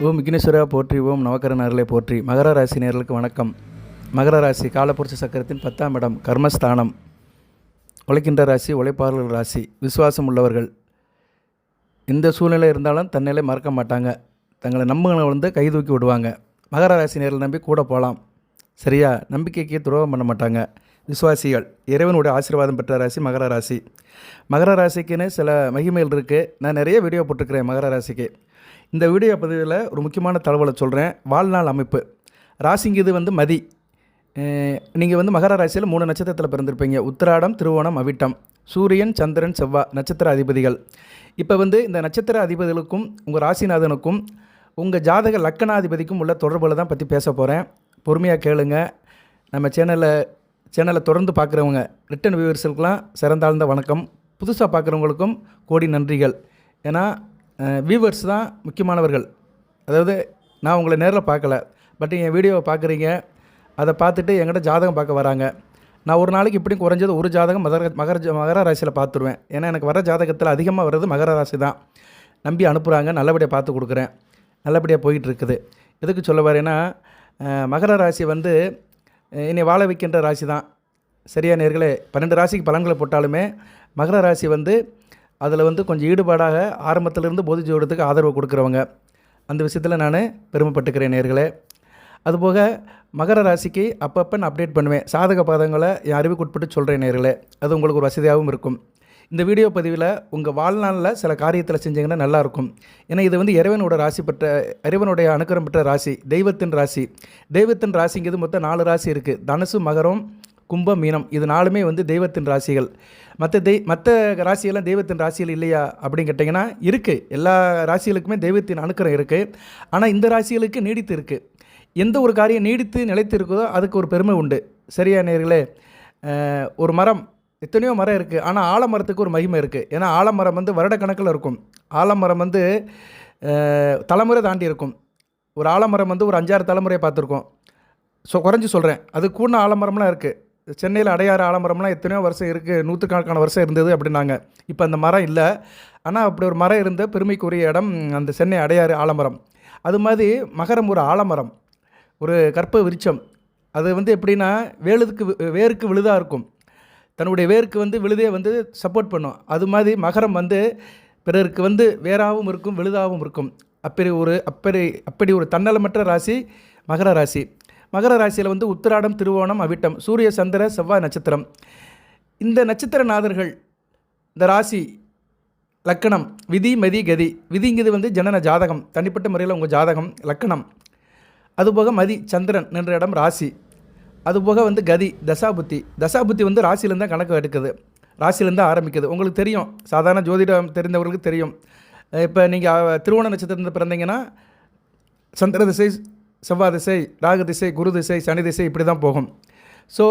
ஓம் விக்னேஸ்வரா போற்றி, ஓம் நவக்கரநர்களே போற்றி. மகர ராசி நேயர்களுக்கு வணக்கம். மகர ராசி காலபுருஷ சக்கரத்தின் 10ஆம் இடம், கர்மஸ்தானம். உழைக்கின்ற ராசி, உழைப்பாளர்கள் ராசி, விசுவாசம் உள்ளவர்கள். இந்த சூழ்நிலை இருந்தாலும் தன்னிலை மறக்க மாட்டாங்க. தங்களை நம்புகிறவங்க கை தூக்கி விடுவாங்க. மகர ராசி நேரில் நம்பி கூட போகலாம். சரியா? நம்பிக்கைக்கு துரோகம் பண்ண மாட்டாங்க. விசுவாசிகள், இறைவனுடைய ஆசீர்வாதம் பெற்ற ராசி மகர ராசி. மகர ராசிக்குன்னு சில மகிமைகள் இருக்குது. நான் நிறைய வீடியோ போட்டிருக்கிறேன் மகர ராசிக்கு. இந்த வீடியோ பதிவில் ஒரு முக்கியமான தகவலை சொல்கிறேன். வாழ்நாள் அமைப்பு ராசிங்கிறது மதி. நீங்கள் மகர ராசியில் 3 நட்சத்திரத்தில் பிறந்திருப்பீங்க. உத்திராடம், திருவோணம், அவிட்டம். சூரியன், சந்திரன், செவ்வாய் நட்சத்திர அதிபதிகள். இப்போ இந்த நட்சத்திர அதிபதிகளுக்கும் உங்கள் ராசிநாதனுக்கும் உங்கள் ஜாதக லக்கணாதிபதிக்கும் உள்ள தொடர்புகளை தான் பற்றி பேச போகிறேன். பொறுமையாக கேளுங்க. நம்ம சேனலை தொடர்ந்து பார்க்குறவங்க ரிட்டன் வியூவர்ஸுக்கெலாம் சிறந்தாழ்ந்த வணக்கம். புதுசாக பார்க்குறவங்களுக்கும் கோடி நன்றிகள். ஏன்னா வியூவர்ஸ் தான் முக்கியமானவர்கள். அதாவது நான் உங்களை நேரில் பார்க்கல, பட் என் வீடியோவை பார்க்குறீங்க. அதை பார்த்துட்டு என்கிட்ட ஜாதகம் பார்க்க வராங்க. நான் ஒரு நாளைக்கு இப்படி குறைஞ்சது ஒரு ஜாதகம் மகர ராசியில் பார்த்துருவேன். ஏன்னா எனக்கு வர ஜாதகத்தில் அதிகமாக வர்றது மகர ராசி தான். நம்பி அனுப்புகிறாங்க. நல்லபடியாக பார்த்து கொடுக்குறேன். நல்லபடியாக போயிட்டுருக்குது. எதுக்கு சொல்ல வரேன்னா, மகர ராசி என்னை வாழ வைக்கின்ற ராசி தான். சரியா நேர்களே? 12 ராசிக்கு பலன்களை போட்டாலுமே மகர ராசி அதில் கொஞ்சம் ஈடுபாடாக ஆரம்பத்திலிருந்து போதி ஜோடத்துக்கு ஆதரவு கொடுக்குறவங்க. அந்த விஷயத்தில் நான் பெருமைப்பட்டுக்கிறேன் நேர்களே. அதுபோக மகர ராசிக்கு அப்பப்போ நான் அப்டேட் பண்ணுவேன். சாதக பாதங்களை என் அறிவுக்குட்பட்டு சொல்கிறேன் நேர்களே. அது உங்களுக்கு ஒரு வசதியாகவும் இருக்கும். இந்த வீடியோ பதிவில் உங்கள் வாழ்நாளில் சில காரியத்தில் செஞ்சிங்கன்னா நல்லாயிருக்கும். ஏன்னா இது இறைவனோட ராசி பெற்ற, இறைவனுடைய அனுக்கிரம் பெற்ற ராசி, தெய்வத்தின் ராசி. தெய்வத்தின் ராசிங்கிறது மொத்தம் 4 ராசி இருக்குது. தனுசு, மகரம், கும்பம், மீனம். இது 4மே தெய்வத்தின் ராசிகள். மற்ற ராசியெல்லாம் தெய்வத்தின் ராசிகள் இல்லையா அப்படின்னு கேட்டிங்கன்னா இருக்குது. எல்லா ராசிகளுக்குமே தெய்வத்தின் அனுக்கிரம் இருக்குது. ஆனால் இந்த ராசிகளுக்கு நீடித்து இருக்குது. எந்த ஒரு காரியம் நீடித்து நிலைத்து இருக்குதோ அதுக்கு ஒரு பெருமை உண்டு. சரியா நேர்களே? ஒரு மரம், எத்தனையோ மரம் இருக்குது. ஆனால் ஆலமரத்துக்கு ஒரு மகிமை இருக்குது. ஏன்னா ஆலமரம் வருடக்கணக்கில் இருக்கும். ஆலமரம் தலைமுறை தாண்டி இருக்கும். ஒரு ஆலமரம் ஒரு 5-6 தலைமுறையை பார்த்துருக்கோம். குறைஞ்சி சொல்கிறேன். அது கூட ஆலமரம்லாம் இருக்குது. சென்னையில் அடையாறு ஆலமரம்லாம் எத்தனையோ வருஷம் இருக்குது. 100கணக்கான வருஷம் இருந்தது அப்படின்னாங்க. இப்போ அந்த மரம் இல்லை. ஆனால் அப்படி ஒரு மரம் இருந்த பெருமைக்குரிய இடம் அந்த சென்னை அடையாறு ஆலமரம். அது மாதிரி மகரம் ஒரு ஆலமரம், ஒரு கற்ப விருட்சம். அது எப்படின்னா வேருக்கு விழுதாக இருக்கும். தன்னுடைய வேருக்கு விழுதே சப்போர்ட் பண்ணும். அது மாதிரி மகரம் பிறருக்கு வேறாகவும் இருக்கும், விழுதாகவும் இருக்கும். அப்படி ஒரு தன்னலமற்ற ராசி மகர ராசி. மகர ராசியில் உத்திராடம், திருவோணம், அவிட்டம், சூரிய, சந்திர, செவ்வாய் நட்சத்திரம். இந்த நட்சத்திரநாதர்கள், இந்த ராசி லக்கணம், விதி, மதி, கதி. விதிங்கிறது ஜனன ஜாதகம், தனிப்பட்ட முறையில் உங்கள் ஜாதகம் லக்கணம். அதுபோக மதி, சந்திரன் என்ற இடம் ராசி. அதுபோக கதி, தசாபுத்தி. தசாபுத்தி ராசியிலேருந்து தான் கணக்கு எடுக்குது. ராசியிலேருந்து ஆரம்பிக்குது. உங்களுக்கு தெரியும், சாதாரண ஜோதிடம் தெரிந்தவர்களுக்கு தெரியும். இப்போ நீங்கள் திருவோண நட்சத்திரத்தில் பிறந்தீங்கன்னா சந்திர திசை, செவ்வாய் திசை, ராகு திசை, குரு திசை, சனி திசை, இப்படி தான் போகும். ஸோ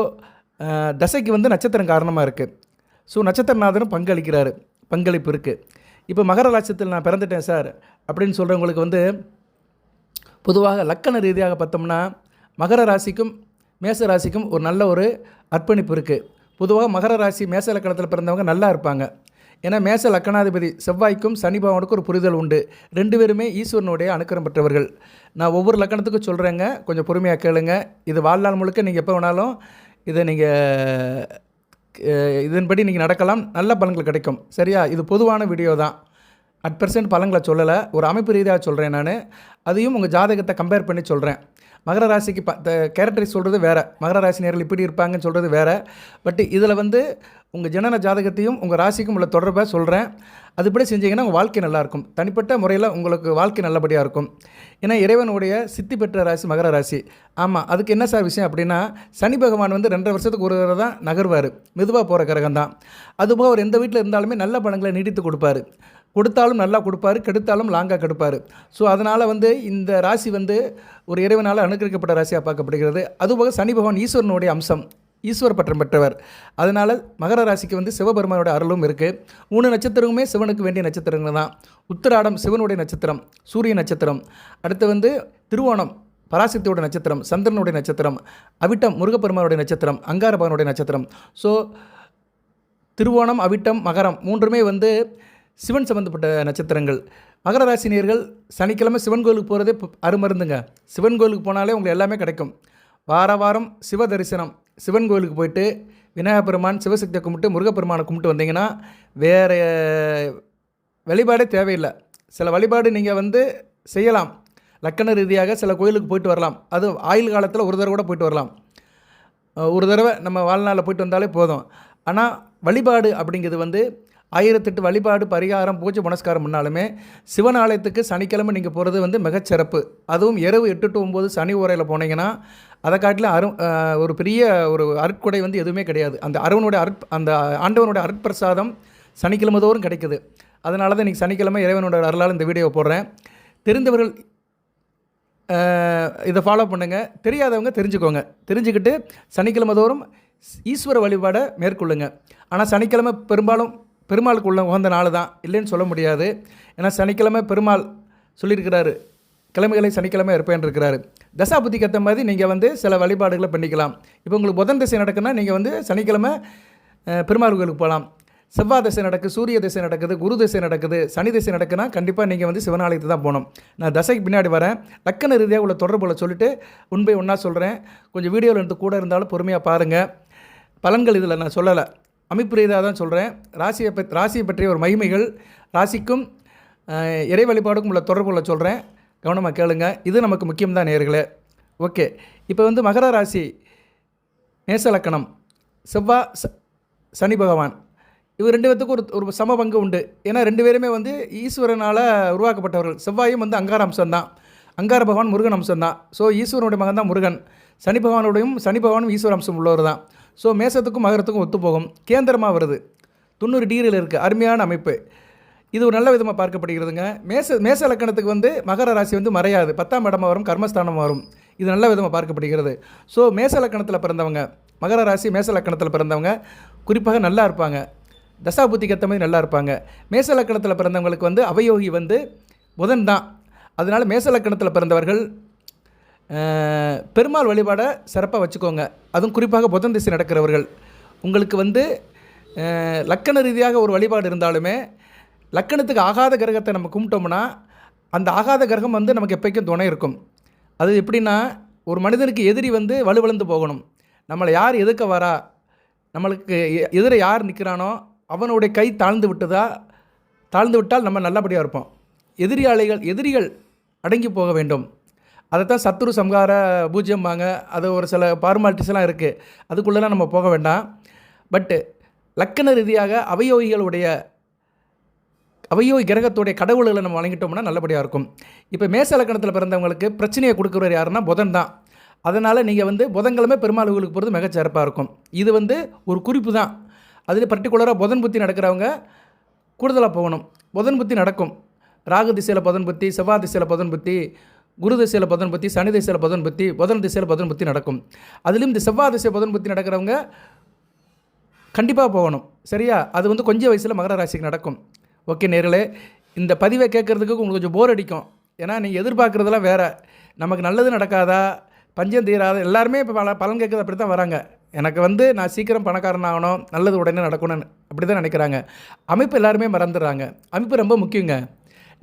தசைக்கு நட்சத்திரம் காரணமாக இருக்குது. ஸோ நட்சத்திரநாதனும் பங்களிப்பு இருக்குது. இப்போ மகர ராசியில் நான் பிறந்துட்டேன் சார் அப்படின்னு சொல்கிறவங்களுக்கு பொதுவாக லக்கண ரீதியாக பார்த்தோம்னா மகர ராசிக்கும் மேச ராசிக்கும் ஒரு நல்ல ஒரு அர்ப்பணிப்பு இருக்குது. பொதுவாக மகர ராசி மேச லக்கணத்தில் பிறந்தவங்க நல்லா இருப்பாங்க. ஏன்னா மேச லக்கணாதிபதி செவ்வாய்க்கும் சனி பகவானுக்கும் ஒரு புரிதல் உண்டு. 2 பேருமே ஈஸ்வரனுடைய அனுக்கிரம் பெற்றவர்கள். நான் ஒவ்வொரு லக்கணத்துக்கும் சொல்கிறேங்க, கொஞ்சம் பொறுமையாக கேளுங்க. இது வாழ்நாள் முழுக்க நீங்கள் எப்போ வேணாலும் இதை இதன்படி நீங்கள் நடக்கலாம். நல்ல பலன்கள் கிடைக்கும். சரியா? இது பொதுவான வீடியோ தான். @% பலன்களை சொல்லலை, ஒரு அமைப்பு ரீதியாக சொல்கிறேன் நான். அதையும் உங்கள் ஜாதகத்தை கம்பேர் பண்ணி சொல்கிறேன். மகர ராசிக்கு கேரக்டரை சொல்கிறது வேறு, மகர ராசி நேரில் இப்படி இருப்பாங்கன்னு சொல்கிறது வேறு. பட் இதில் உங்கள் ஜனன ஜாதகத்தையும் உங்கள் ராசிக்கும் உள்ள தொடர்பை சொல்கிறேன். அதுபடி செஞ்சீங்கன்னா உங்கள் வாழ்க்கை நல்லாயிருக்கும். தனிப்பட்ட முறையில் உங்களுக்கு வாழ்க்கை நல்லபடியாக இருக்கும். ஏன்னா இறைவனுடைய சித்தி பெற்ற ராசி மகர ராசி. ஆமாம், அதுக்கு என்ன சார் விஷயம் அப்படின்னா, சனி பகவான் 2 வருஷத்துக்கு ஒரு தடவை தான் நகர்வார். மெதுவாக போகிற கிரகம் தான். அதுபோக அவர் எந்த வீட்டில் இருந்தாலுமே நல்ல பலன்களை நீடித்து கொடுப்பார். கொடுத்தாலும் நல்லா கொடுப்பாரு, கெடுத்தாலும் லாங்காக கெடுப்பார். ஸோ அதனால் இந்த ராசி ஒரு இறைவனால் அனுகிரகிக்கப்பட்ட ராசியாக பார்க்கப்படுகிறது. அதுபோக சனி பகவான் ஈஸ்வரனுடைய அம்சம், ஈஸ்வர பட்டம் பெற்றவர். அதனால் மகர ராசிக்கு சிவபெருமானோட அருளும் இருக்குது. 3 நட்சத்திரமுமே சிவனுக்கு வேண்டிய நட்சத்திரங்கள் தான். உத்திராடம் சிவனுடைய நட்சத்திரம், சூரிய நட்சத்திரம். அடுத்து திருவோணம் பராசக்தியோட நட்சத்திரம், சந்திரனுடைய நட்சத்திரம். அவிட்டம் முருகப்பெருமானுடைய நட்சத்திரம், அங்கார பகவானுடைய நட்சத்திரம். ஸோ திருவோணம், அவிட்டம், மகரம் 3மே சிவன் சம்பந்தப்பட்ட நட்சத்திரங்கள். மகர ராசினியர்கள் சனிக்கிழமை சிவன் கோயிலுக்கு போகிறதே அருமருந்துங்க. சிவன் கோயிலுக்கு போனாலே உங்களுக்கு எல்லாமே கிடைக்கும். வாரம் சிவ தரிசனம், சிவன் கோயிலுக்கு போயிட்டு விநாயகர் பெருமான், சிவசக்தியை கும்பிட்டு, முருகப்பெருமானை கும்பிட்டு வந்தீங்கன்னா வேறு வழிபாடே தேவையில்லை. சில வழிபாடு நீங்கள் செய்யலாம். லக்கண ரீதியாக சில கோயிலுக்கு போயிட்டு வரலாம். அது ஆயுள் காலத்தில் ஒரு தடவை கூட போயிட்டு வரலாம். ஒரு தடவை நம்ம வாழ்நாளில் போயிட்டு வந்தாலே போதும். ஆனால் வழிபாடு அப்படிங்கிறது 1008 வழிபாடு, பரிகாரம், பூஜை புனஸ்காரம் பண்ணாலுமே சிவன் ஆலயத்துக்கு சனிக்கிழமை நீங்கள் போகிறது மிகச்சிறப்பு. அதுவும் இரவு 8 to 9 சனி ஓரையில் போனீங்கன்னா அதை காட்டிலும் ஒரு பெரிய ஒரு அருட்கொடை எதுவுமே கிடையாது. அந்த ஆண்டவனுடைய அருட்பிரசாதம் சனிக்கிழமை தோறும் கிடைக்குது. அதனால தான் இன்றைக்கி சனிக்கிழமை இறைவனோட அருளால் இந்த வீடியோவை போடுறேன். தெரிந்தவர்கள் இதை ஃபாலோ பண்ணுங்கள். தெரியாதவங்க தெரிஞ்சுக்கோங்க. தெரிஞ்சுக்கிட்டு சனிக்கிழமை தோறும் ஈஸ்வர வழிபாடை மேற்கொள்ளுங்க. ஆனால் சனிக்கிழமை பெருமாளுக்கு உகந்த நாள் தான், இல்லைன்னு சொல்ல முடியாது. ஏன்னா சனிக்கிழமை பெருமாள் சொல்லியிருக்கிறாரு, கிழமைகளை சனிக்கிழமை இருப்பேன் இருக்கிறாரு. தசாபுத்திக்கு ஏற்ற மாதிரி நீங்கள் சில வழிபாடுகளை பண்ணிக்கலாம். இப்போ உங்களுக்கு புதன் திசை நடக்குன்னா நீங்கள் சனிக்கிழமை பெருமாள் கோயிலுக்கு போகலாம். செவ்வாய் திசை நடக்குது, சூரிய திசை நடக்குது, குரு திசை நடக்குது, சனி திசை நடக்குன்னா கண்டிப்பாக நீங்கள் சிவனாலயத்துக்கு தான் போகணும். நான் தசைக்கு பின்னாடி வரேன். லக்கண ரீதியாக உள்ள தொடர்புகளை சொல்லிவிட்டு உண்மை ஒன்றா சொல்கிறேன். கொஞ்சம் வீடியோவில் இருந்து கூட இருந்தாலும் பொறுமையாக பாருங்கள். பலன்கள் இதில் நான் சொல்லலை, அமைப்பு ரீதியாக தான் சொல்கிறேன். ராசியை பற்றிய ஒரு மகிமைகள், ராசிக்கும் இறை வழிபாடுக்கும் உள்ள தொடர்புகளை சொல்கிறேன். கவனமாக கேளுங்க. இது நமக்கு முக்கியம்தான் நேயர்களே. ஓகே, இப்போ மகர ராசி மேச லக்கணம், செவ்வாய் சனி பகவான், இவர் 2 பேர்த்துக்கும் ஒரு சம பங்கு உண்டு. ஏன்னா 2 பேருமே ஈஸ்வரனால் உருவாக்கப்பட்டவர்கள். செவ்வாயும் அங்கார அம்சம்தான், அங்கார பகவான் முருகன் அம்சம்தான். ஸோ ஈஸ்வரனுடைய மகன் தான் முருகன். சனி பகவானும் ஈஸ்வர அம்சம் உள்ளவர் தான். ஸோ மேசத்துக்கும் மகரத்துக்கும் ஒத்துப்போகும். கேந்திரமாக வருது, 90 டிகிரியில் இருக்குது. அருமையான அமைப்பு. இது ஒரு நல்ல விதமாக பார்க்கப்படுகிறதுங்க. மேச லக்கணத்துக்கு மகர ராசி மறையாது, 10ஆம் இடமாக வரும், கர்மஸ்தானமாக வரும். இது நல்ல விதமாக பார்க்கப்படுகிறது. ஸோ மேச லக்கணத்தில் பிறந்தவங்க, மகர ராசி மேச லக்கணத்தில் பிறந்தவங்க குறிப்பாக நல்லா இருப்பாங்க. தசாபுத்திக்கு ஏற்ற மாதிரி நல்லா இருப்பாங்க. மேச லக்கணத்தில் பிறந்தவங்களுக்கு அவயோகி புதன் தான். அதனால் மேச லக்கணத்தில் பிறந்தவர்கள் பெருமாள் வழிபாடை சிறப்பாக வச்சுக்கோங்க. அதுவும் குறிப்பாக புதன் திசை நடக்கிறவர்கள் உங்களுக்கு லக்கண ரீதியாக ஒரு வழிபாடு இருந்தாலுமே லக்கணத்துக்கு ஆகாத கிரகத்தை நம்ம கும்பிட்டோம்னா அந்த ஆகாத கிரகம் நமக்கு எப்போக்கும் துணை இருக்கும். அது எப்படின்னா, ஒரு மனிதனுக்கு எதிரி வலுவிழந்து போகணும். நம்மளை யார் எதுக்க வரா, நம்மளுக்கு எதிர யார் நிற்கிறானோ அவனுடைய கை தாழ்ந்து விட்டால் நம்ம நல்லபடியாக இருப்போம். எதிரிகள் அடங்கி போக வேண்டும். அதைத்தான் சத்துரு சம்ஹார பூஜ்யம்பாங்க. அது ஒரு சில ஃபார்மாலிட்டிஸ்லாம் இருக்குது, அதுக்குள்ளெலாம் நம்ம போக வேண்டாம். பட்டு லக்கண ரீதியாக அவயோகி கிரகத்துடைய கடவுள்களை நம்ம வழங்கிட்டோம்னா நல்லபடியாக இருக்கும். இப்போ மேச லக்கணத்தில் பிறந்தவங்களுக்கு பிரச்சனையை கொடுக்குறவர் யாருன்னா புதன் தான். அதனால் நீங்கள் புதன்கிழமை பெருமாள் கோயிலுக்கு போகிறது மிகச்சிறப்பாக இருக்கும். இது ஒரு குறிப்பு தான். அதில் பர்டிகுலராக புதன் புத்தி நடக்கிறவங்க கூடுதலாக போகணும். புதன் புத்தி நடக்கும். ராகு திசையில் புதன் புத்தி, செவ்வாய் திசையில் புதன் புத்தி, குரு திசையில் புதன் புத்தி, சனி திசையில் புதன் புத்தி, புதன் திசையில் புதன் புத்தி நடக்கும். அதிலும் இந்த செவ்வாய் திசை புதன் புத்தி நடக்கிறவங்க கண்டிப்பாக போகணும். சரியா? அது கொஞ்சம் வயசில் மகர ராசிக்கு நடக்கும். ஓகே நேர்களே, இந்த பதிவை கேட்குறதுக்கு உங்களுக்கு கொஞ்சம் போர் அடிக்கும். ஏன்னா நீங்கள் எதிர்பார்க்குறதெல்லாம் வேறு. நமக்கு நல்லது நடக்காதா, பஞ்சம் தீராத, எல்லாருமே இப்போ பலன் கேட்குறது அப்படி தான் வராங்க. எனக்கு நான் சீக்கிரம் பணக்காரன் ஆகணும், நல்லது உடனே நடக்கணும்னு அப்படி தான் நினைக்கிறாங்க. அமைப்பு எல்லாருமே மறந்துடுறாங்க. அமைப்பு ரொம்ப முக்கியங்க.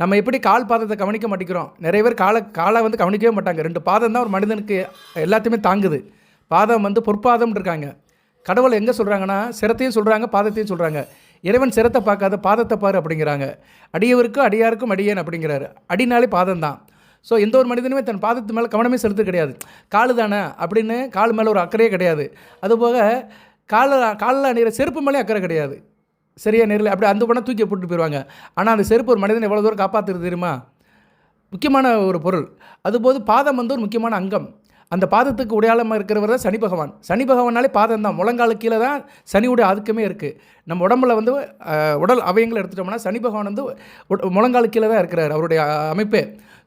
நம்ம எப்படி கால் பாதத்தை கவனிக்க மாட்டேங்கிறோம். நிறைய பேர் காலை கவனிக்கவே மாட்டாங்க. 2 பாதம் தான் ஒரு மனிதனுக்கு எல்லாத்தையுமே தாங்குது. பாதம் பொற்பாதம் இருக்காங்க. கடவுளை எங்கே சொல்கிறாங்கன்னா சிரத்தையும் சொல்கிறாங்க, பாதத்தையும் சொல்கிறாங்க. இறைவன் சிரத்தை பார்க்காத பாதத்தை பாரு அப்படிங்கிறாங்க. அடியவருக்கும் அடியாருக்கும் அடியேன் அப்படிங்கிறாரு. அடினாலே பாதம் தான். ஸோ எந்த ஒரு மனிதனுமே தன் பாதத்து மேலே கவனமே செலுத்து கிடையாது. காலு தானே அப்படின்னு கால் மேலே ஒரு அக்கறையே கிடையாது. அதுபோக காலில் அணிகிற செருப்பு மேலே அக்கறை கிடையாது. சரியா நேரில் அப்படி அந்த பணம் தூக்கி போட்டு போயிடுவாங்க. ஆனால் அந்த செருப்பு ஒரு மனிதனை எவ்வளோ தூரம் காப்பாற்றுறது தெரியுமா? முக்கியமான ஒரு பொருள். அதுபோது பாதம் ஒரு முக்கியமான அங்கம். அந்த பாதத்துக்கு உடையாளமாக இருக்கிறவர் தான் சனி பகவான். சனி பகவானாலே பாதம் தான். முழங்காலு கீழே தான் சனியுடைய ஆதிக்கமே இருக்குது. நம்ம உடம்புல உடல் அவயங்களை எடுத்துட்டோம்னா சனி பகவான் முழங்காலு கீழே தான் இருக்கிறார், அவருடைய அமைப்பே.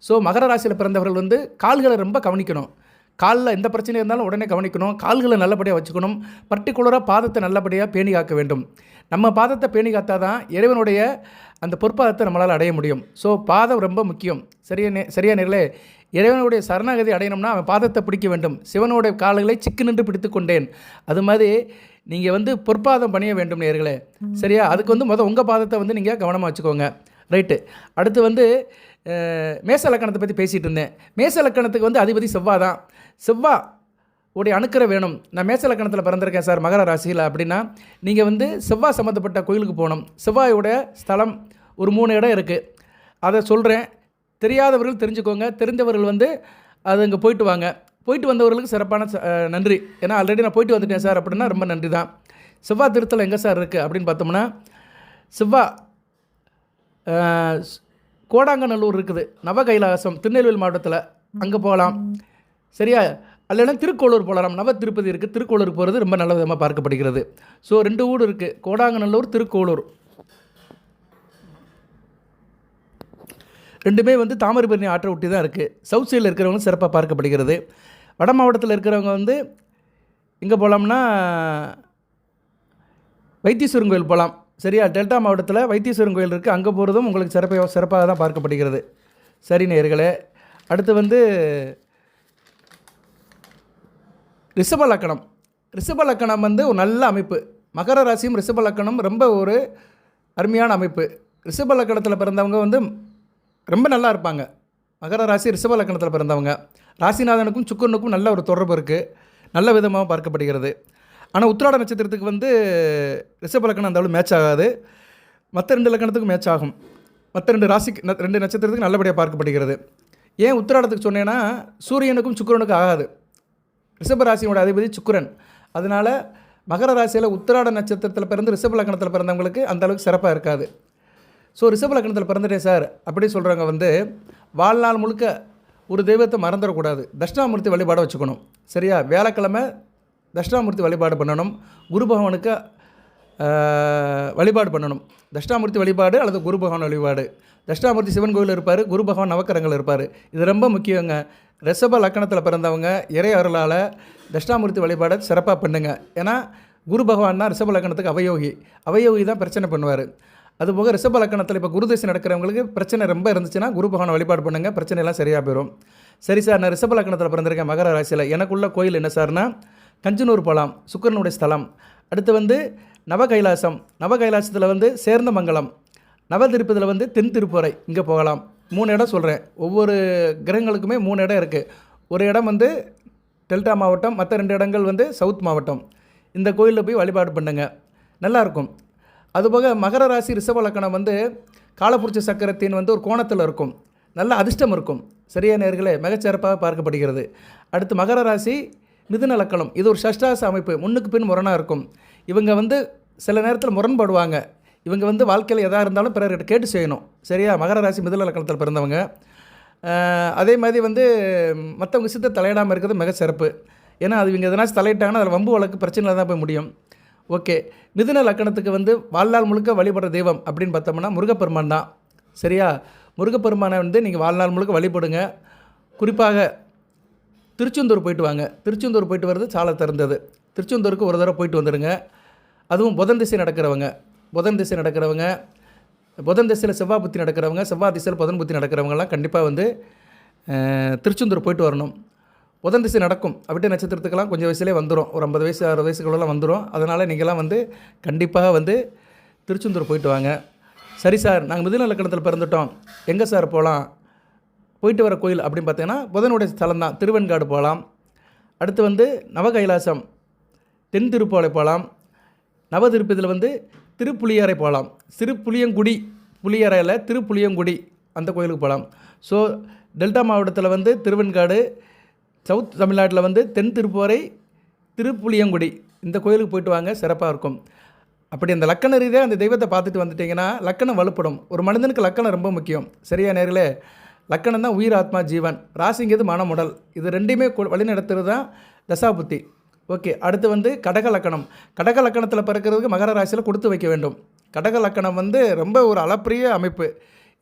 ஸோ மகர ராசியில் பிறந்தவர்கள் கால்களை ரொம்ப கவனிக்கணும். காலில் எந்த பிரச்சனை இருந்தாலும் உடனே கவனிக்கணும். கால்களை நல்லபடியாக வச்சுக்கணும். பர்டிகுலராக பாதத்தை நல்லபடியாக பேணி காக்க வேண்டும். நம்ம பாதத்தை பேணி காத்தா தான் இறைவனுடைய அந்த பொற்பாதத்தை நம்மளால் அடைய முடியும். ஸோ பாதம் ரொம்ப முக்கியம். சரியா நேர்களே, இறைவனுடைய சரணாகதி அடையணும்னா அவன் பாதத்தை பிடிக்க வேண்டும். சிவனுடைய கால்களை சிக்கு நின்று பிடித்து கொண்டேன். அது மாதிரி நீங்கள் பொற்பாதம் பணிய வேண்டும் நேர்களே. சரியா? அதுக்கு உங்கள் பாதத்தை நீங்கள் கவனமாக வச்சுக்கோங்க. ரைட்டு. அடுத்து வந்து மேச லக்கணத்தை பற்றி பேசிகிட்டு இருந்தேன். மேச லக்கணத்துக்கு வந்து அதிபதி செவ்வாய் தான். செவ்வாய் உடைய அணுக்கரை வேணும். நான் மேச லக்கணத்தில் பிறந்திருக்கேன் சார் மகர ராசியில் அப்படின்னா நீங்கள் வந்து செவ்வாய் சம்மந்தப்பட்ட கோயிலுக்கு போகணும். செவ்வாயோடைய ஸ்தலம் ஒரு 3 இடம் இருக்குது. அதை சொல்கிறேன். தெரியாதவர்கள் தெரிஞ்சுக்கோங்க. தெரிஞ்சவர்கள் வந்து அது அங்கே போயிட்டு வாங்க. போயிட்டு வந்தவர்களுக்கு சிறப்பான நன்றி. ஏன்னா ஆல்ரெடி நான் போயிட்டு வந்துட்டேன் சார் அப்படின்னா ரொம்ப நன்றி தான். செவ்வாய் திருத்தலம் எங்கே சார் இருக்குது அப்படின்னு பார்த்தோம்னா செவ்வாய் கோடாங்கநல்லூர் இருக்குது. நவ கைலாசம் திருநெல்வேலி மாவட்டத்தில், அங்கே போகலாம். சரியா? இல்லைன்னா திருக்கோளூர் போகலாம். நவ திருப்பதி இருக்குது. திருக்கோளூருக்கு போகிறது ரொம்ப நல்ல விதமாக பார்க்கப்படுகிறது. ஸோ 2 ஊர் இருக்குது, கோடாங்கநல்லூர், திருக்கோளூர். 2மே வந்து தாமிரபரணி ஆற்றை ஒட்டி தான் இருக்குது. சவுத் சைடில் இருக்கிறவங்க சிறப்பாக பார்க்கப்படுகிறது. வட மாவட்டத்தில் இருக்கிறவங்க வந்து இங்கே போகலாம்னா வைத்தீஸ்வரன் கோயில் போகலாம். சரியா? டெல்டா மாவட்டத்தில் வைத்தீஸ்வரன் கோயில் இருக்குது. அங்கே போகிறதும் உங்களுக்கு சிறப்பாக தான் பார்க்கப்படுகிறது. சரி நேயர்களே, அடுத்து வந்து ரிஷப லக்கணம். ரிஷப லக்கணம் வந்து ஒரு நல்ல அமைப்பு. மகர ராசியும் ரிஷப லக்கணம் ரொம்ப ஒரு அருமையான அமைப்பு. ரிஷப லக்கணத்தில் பிறந்தவங்க வந்து ரொம்ப நல்லா இருப்பாங்க. மகர ராசி ரிஷப லக்கணத்தில் பிறந்தவங்க ராசிநாதனுக்கும் சுக்கரனுக்கும் நல்ல ஒரு தொடர்பு இருக்குது. நல்ல விதமாக பார்க்கப்படுகிறது. ஆனால் உத்திராட நட்சத்திரத்துக்கு வந்து ரிஷப லக்கணம் அந்த அளவு மேட்ச் ஆகாது. மற்ற 2 லக்கணத்துக்கும் மேட்ச் ஆகும். மற்ற 2 ராசிக்கு 2 நட்சத்திரத்துக்கு நல்லபடியாக பார்க்கப்படுகிறது. ஏன் உத்திராடத்துக்கு சொன்னேன்னா சூரியனுக்கும் சுக்கிரனுக்கும் ஆகாது. ரிஷப ராசியோட அதிபதி சுக்கிரன். அதனால் மகர ராசியில் உத்திராட நட்சத்திரத்தில் பிறந்து ரிஷப லக்கணத்தில் பிறந்தவங்களுக்கு அந்தளவுக்கு சிறப்பாக இருக்காது. ஸோ ரிஷப லக்கணத்தில் பிறந்துட்டேன் சார் அப்படி சொல்கிறவங்க வந்து வாழ்நாள் முழுக்க ஒரு தெய்வத்தை மறந்துடக்கூடாது. தட்சிணாமூர்த்தி வழிபாடை வச்சுக்கணும். சரியா? வியாழக்கிழமை தட்சிணாமூர்த்தி வழிபாடு பண்ணணும். குரு பகவானுக்கு வழிபாடு பண்ணணும். தட்சிணாமூர்த்தி வழிபாடு அல்லது குரு பகவான் வழிபாடு. தட்சிணாமூர்த்தி சிவன் கோயில் இருப்பார், குரு பகவான் நவக்கரங்கள் இருப்பார். இது ரொம்ப முக்கியங்க. ரிஷப லக்கணத்தில் பிறந்தவங்க இறை அருளால் தட்சிணாமூர்த்தி வழிபாடை சிறப்பாக பண்ணுங்க. ஏன்னா குரு பகவான் தான் ரிஷப லக்கணத்துக்கு அவயோகி தான் பிரச்சனை பண்ணுவார். அதுபோக ரிஷப லக்கணத்தில் இப்போ குருதசை நடக்கிறவங்களுக்கு பிரச்சனை ரொம்ப இருந்துச்சுன்னா குரு பகவான் வழிபாடு பண்ணுங்கள், பிரச்சனையெல்லாம் சரியாக போயிடும். சரி சார், நான் ரிஷப லக்கணத்தில் பிறந்திருக்கேன் மகர ராசியில். எனக்குள்ள கோயில் என்ன சார்னா கஞ்சனூர் போகலாம், சுக்கிரனுடைய ஸ்தலம். அடுத்து வந்து நவ கைலாசம். நவ கைலாசத்தில் வந்து சேர்ந்தமங்கலம். நவ திருப்பதியில் வந்து தென் திருப்பறை, இங்கே போகலாம். 3 இடம் சொல்கிறேன். ஒவ்வொரு கிரகங்களுக்குமே 3 இடம் இருக்குது. ஒரு இடம் வந்து டெல்டா மாவட்டம், மற்ற 2 இடங்கள் வந்து சவுத் மாவட்டம். இந்த கோயிலில் போய் வழிபாடு பண்ணுங்க, நல்லாயிருக்கும். அதுபோக மகர ராசி ரிஷப லக்கணம் வந்து காலபுருஷ சக்கரத்தின் வந்து ஒரு கோணத்தில் இருக்கும். நல்ல அதிர்ஷ்டம் இருக்கும். சரியா நேயர்களே? மிகச்சிறப்பாக பார்க்கப்படுகிறது. அடுத்து மகர ராசி மிதுன லக்கணம். இது ஒரு ஷஷ்டாச அமைப்பு. முன்னுக்கு பின் முரணாக இருக்கும். இவங்க வந்து சில நேரத்தில் முரண்படுவாங்க. இவங்க வந்து வாழ்க்கையில் எதாக இருந்தாலும் பிறர்கிட்ட கேட்டு செய்யணும். சரியா? மகர ராசி மிதுன லக்கணத்தில் பிறந்தவங்க. அதே மாதிரி வந்து மற்றவங்க விஷயத்தை தலையிடாமல் இருக்கிறது மிக சிறப்பு. ஏன்னா அது இவங்க எதனாச்சும் தலையிட்டாங்கன்னா அதில் வம்பு வழக்கு பிரச்சனையில் தான் போய் முடியும். ஓகே, மிதுன லக்கணத்துக்கு வந்து வாழ்நாள் முழுக்க வழிபடுற தெய்வம் அப்படின்னு பார்த்தோம்னா முருகப்பெருமான் தான். சரியா? முருகப்பெருமானை வந்து நீங்கள் வாழ்நாள் முழுக்க வழிபடுங்க. குறிப்பாக திருச்செந்தூர் போயிட்டு வாங்க. திருச்செந்தூர் போயிட்டு வர்றது சால திறந்தது. திருச்செந்தூருக்கு ஒரு தடவை போயிட்டு வந்துடுங்க. அதுவும் புதன் திசை நடக்கிறவங்க, புதன் திசையில் செவ்வாய் புத்தி நடக்கிறவங்க, செவ்வாய் திசையில் புதன் புத்தி நடக்கிறவங்கலாம் கண்டிப்பாக வந்து திருச்செந்தூர் போயிட்டு வரணும். புதன் திசை நடக்கும். அவிட்ட நட்சத்திரத்துக்கெல்லாம் கொஞ்சம் வயசுலேயே வந்துடும். ஒரு 50 வயசு 60 வயசுக்குள்ளெல்லாம் வந்துடும். அதனால் நீங்கள்லாம் வந்து கண்டிப்பாக வந்து திருச்செந்தூர் போயிட்டு வாங்க. சரி சார், நாங்கள் மிதுன லக்கணத்தில் பிறந்துட்டோம், எங்கே சார் போகலாம்? போயிட்டு வர கோயில் அப்படின்னு பார்த்தீங்கன்னா புதனுடைய ஸ்தலம் தான். திருவெண்காடு போகலாம். அடுத்து வந்து நவ கைலாசம், தென் திருப்பாலை போகலாம். நவ திருப்பதியில் வந்து திருப்புளியரை போகலாம். திருப்புளியங்குடி, புளியரையில் திருப்புளியங்குடி அந்த கோயிலுக்கு போகலாம். ஸோ டெல்டா மாவட்டத்தில் வந்து திருவெண்காடு, சவுத் தமிழ்நாட்டில் வந்து தென் திருப்போரை, திருப்புளியங்குடி இந்த கோயிலுக்கு போயிட்டு வாங்க, சிறப்பாக இருக்கும். அப்படி அந்த லக்கண ரீதியாக அந்த தெய்வத்தை பார்த்துட்டு வந்துட்டிங்கன்னா லக்கணம் வலுப்படும். ஒரு மனிதனுக்கு லக்கணம் ரொம்ப முக்கியம். சரியா நேர்களே? லக்கணம் தான் உயிர், ஆத்மா, ஜீவன். ராசிங்கிறது மனம், உடல். இது 2மே வழிநடத்துறது தான் தசாபுத்தி. ஓகே, அடுத்து வந்து கடக லக்கணம். கடக லக்கணத்தில் பிறக்கிறதுக்கு மகர ராசியில் கொடுத்து வைக்க வேண்டும். கடக லக்கணம் வந்து ரொம்ப ஒரு அளப்பரிய அமைப்பு.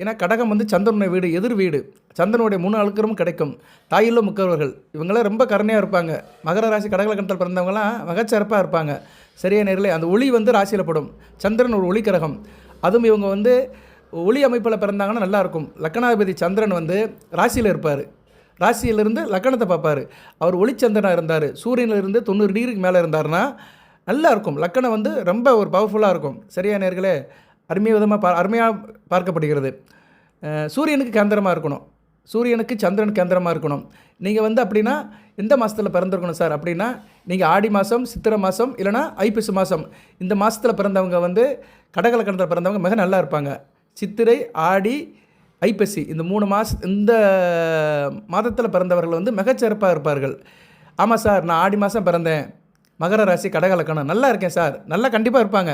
ஏன்னா கடகம் வந்து சந்திரனுடைய வீடு, எதிர் வீடு. சந்திரனுடைய 3 அழுக்கரும் கிடைக்கும். தாயிலும் முக்கவர்கள், இவங்களாம் ரொம்ப கருணையாக இருப்பாங்க. மகர ராசி கடக லக்கணத்தில் பிறந்தவங்களாம் மிகச்சிறப்பாக இருப்பாங்க. சரியா நேர்களே? அந்த ஒளி வந்து ராசியில் படும். சந்திரன் ஒரு ஒளி கிரகம். அதுவும் இவங்க வந்து ஒளி அமைப்பில் பிறந்தாங்கன்னா நல்லாயிருக்கும். லக்கணாதிபதி சந்திரன் வந்து ராசியில் இருப்பார். ராசியிலிருந்து லக்கணத்தை பார்ப்பார். அவர் ஒளிச்சந்திரனாக இருந்தார், சூரியனிலிருந்து 90 டிகிரிக்கு மேலே இருந்தார்னா நல்லா இருக்கும். லக்கணம் வந்து ரொம்ப ஒரு பவர்ஃபுல்லாக இருக்கும். சரியா நேர்களே? அருமையாக பார்க்கப்படுகிறது. சூரியனுக்கு கேந்திரமாக இருக்கணும், சூரியனுக்கு சந்திரன் கேந்திரமாக இருக்கணும். நீங்கள் வந்து அப்படின்னா எந்த மாதத்தில் பிறந்திருக்கணும் சார் அப்படின்னா, நீங்கள் ஆடி மாதம், சித்திரை மாதம், இல்லைனா ஐப்பசி மாதம், இந்த மாதத்தில் பிறந்தவங்க வந்து கடகலக்கணத்தில் பிறந்தவங்க மிக நல்லா இருப்பாங்க. சித்திரை, ஆடி, ஐப்பசி இந்த 3 இந்த மாதத்தில் பிறந்தவர்கள் வந்து மிகச்சிறப்பாக இருப்பார்கள். ஆமாம் சார், நான் ஆடி மாதம் பிறந்தேன், மகர ராசி கடகலக்கணம், நல்லா இருக்கேன் சார், நல்லா கண்டிப்பாக இருப்பாங்க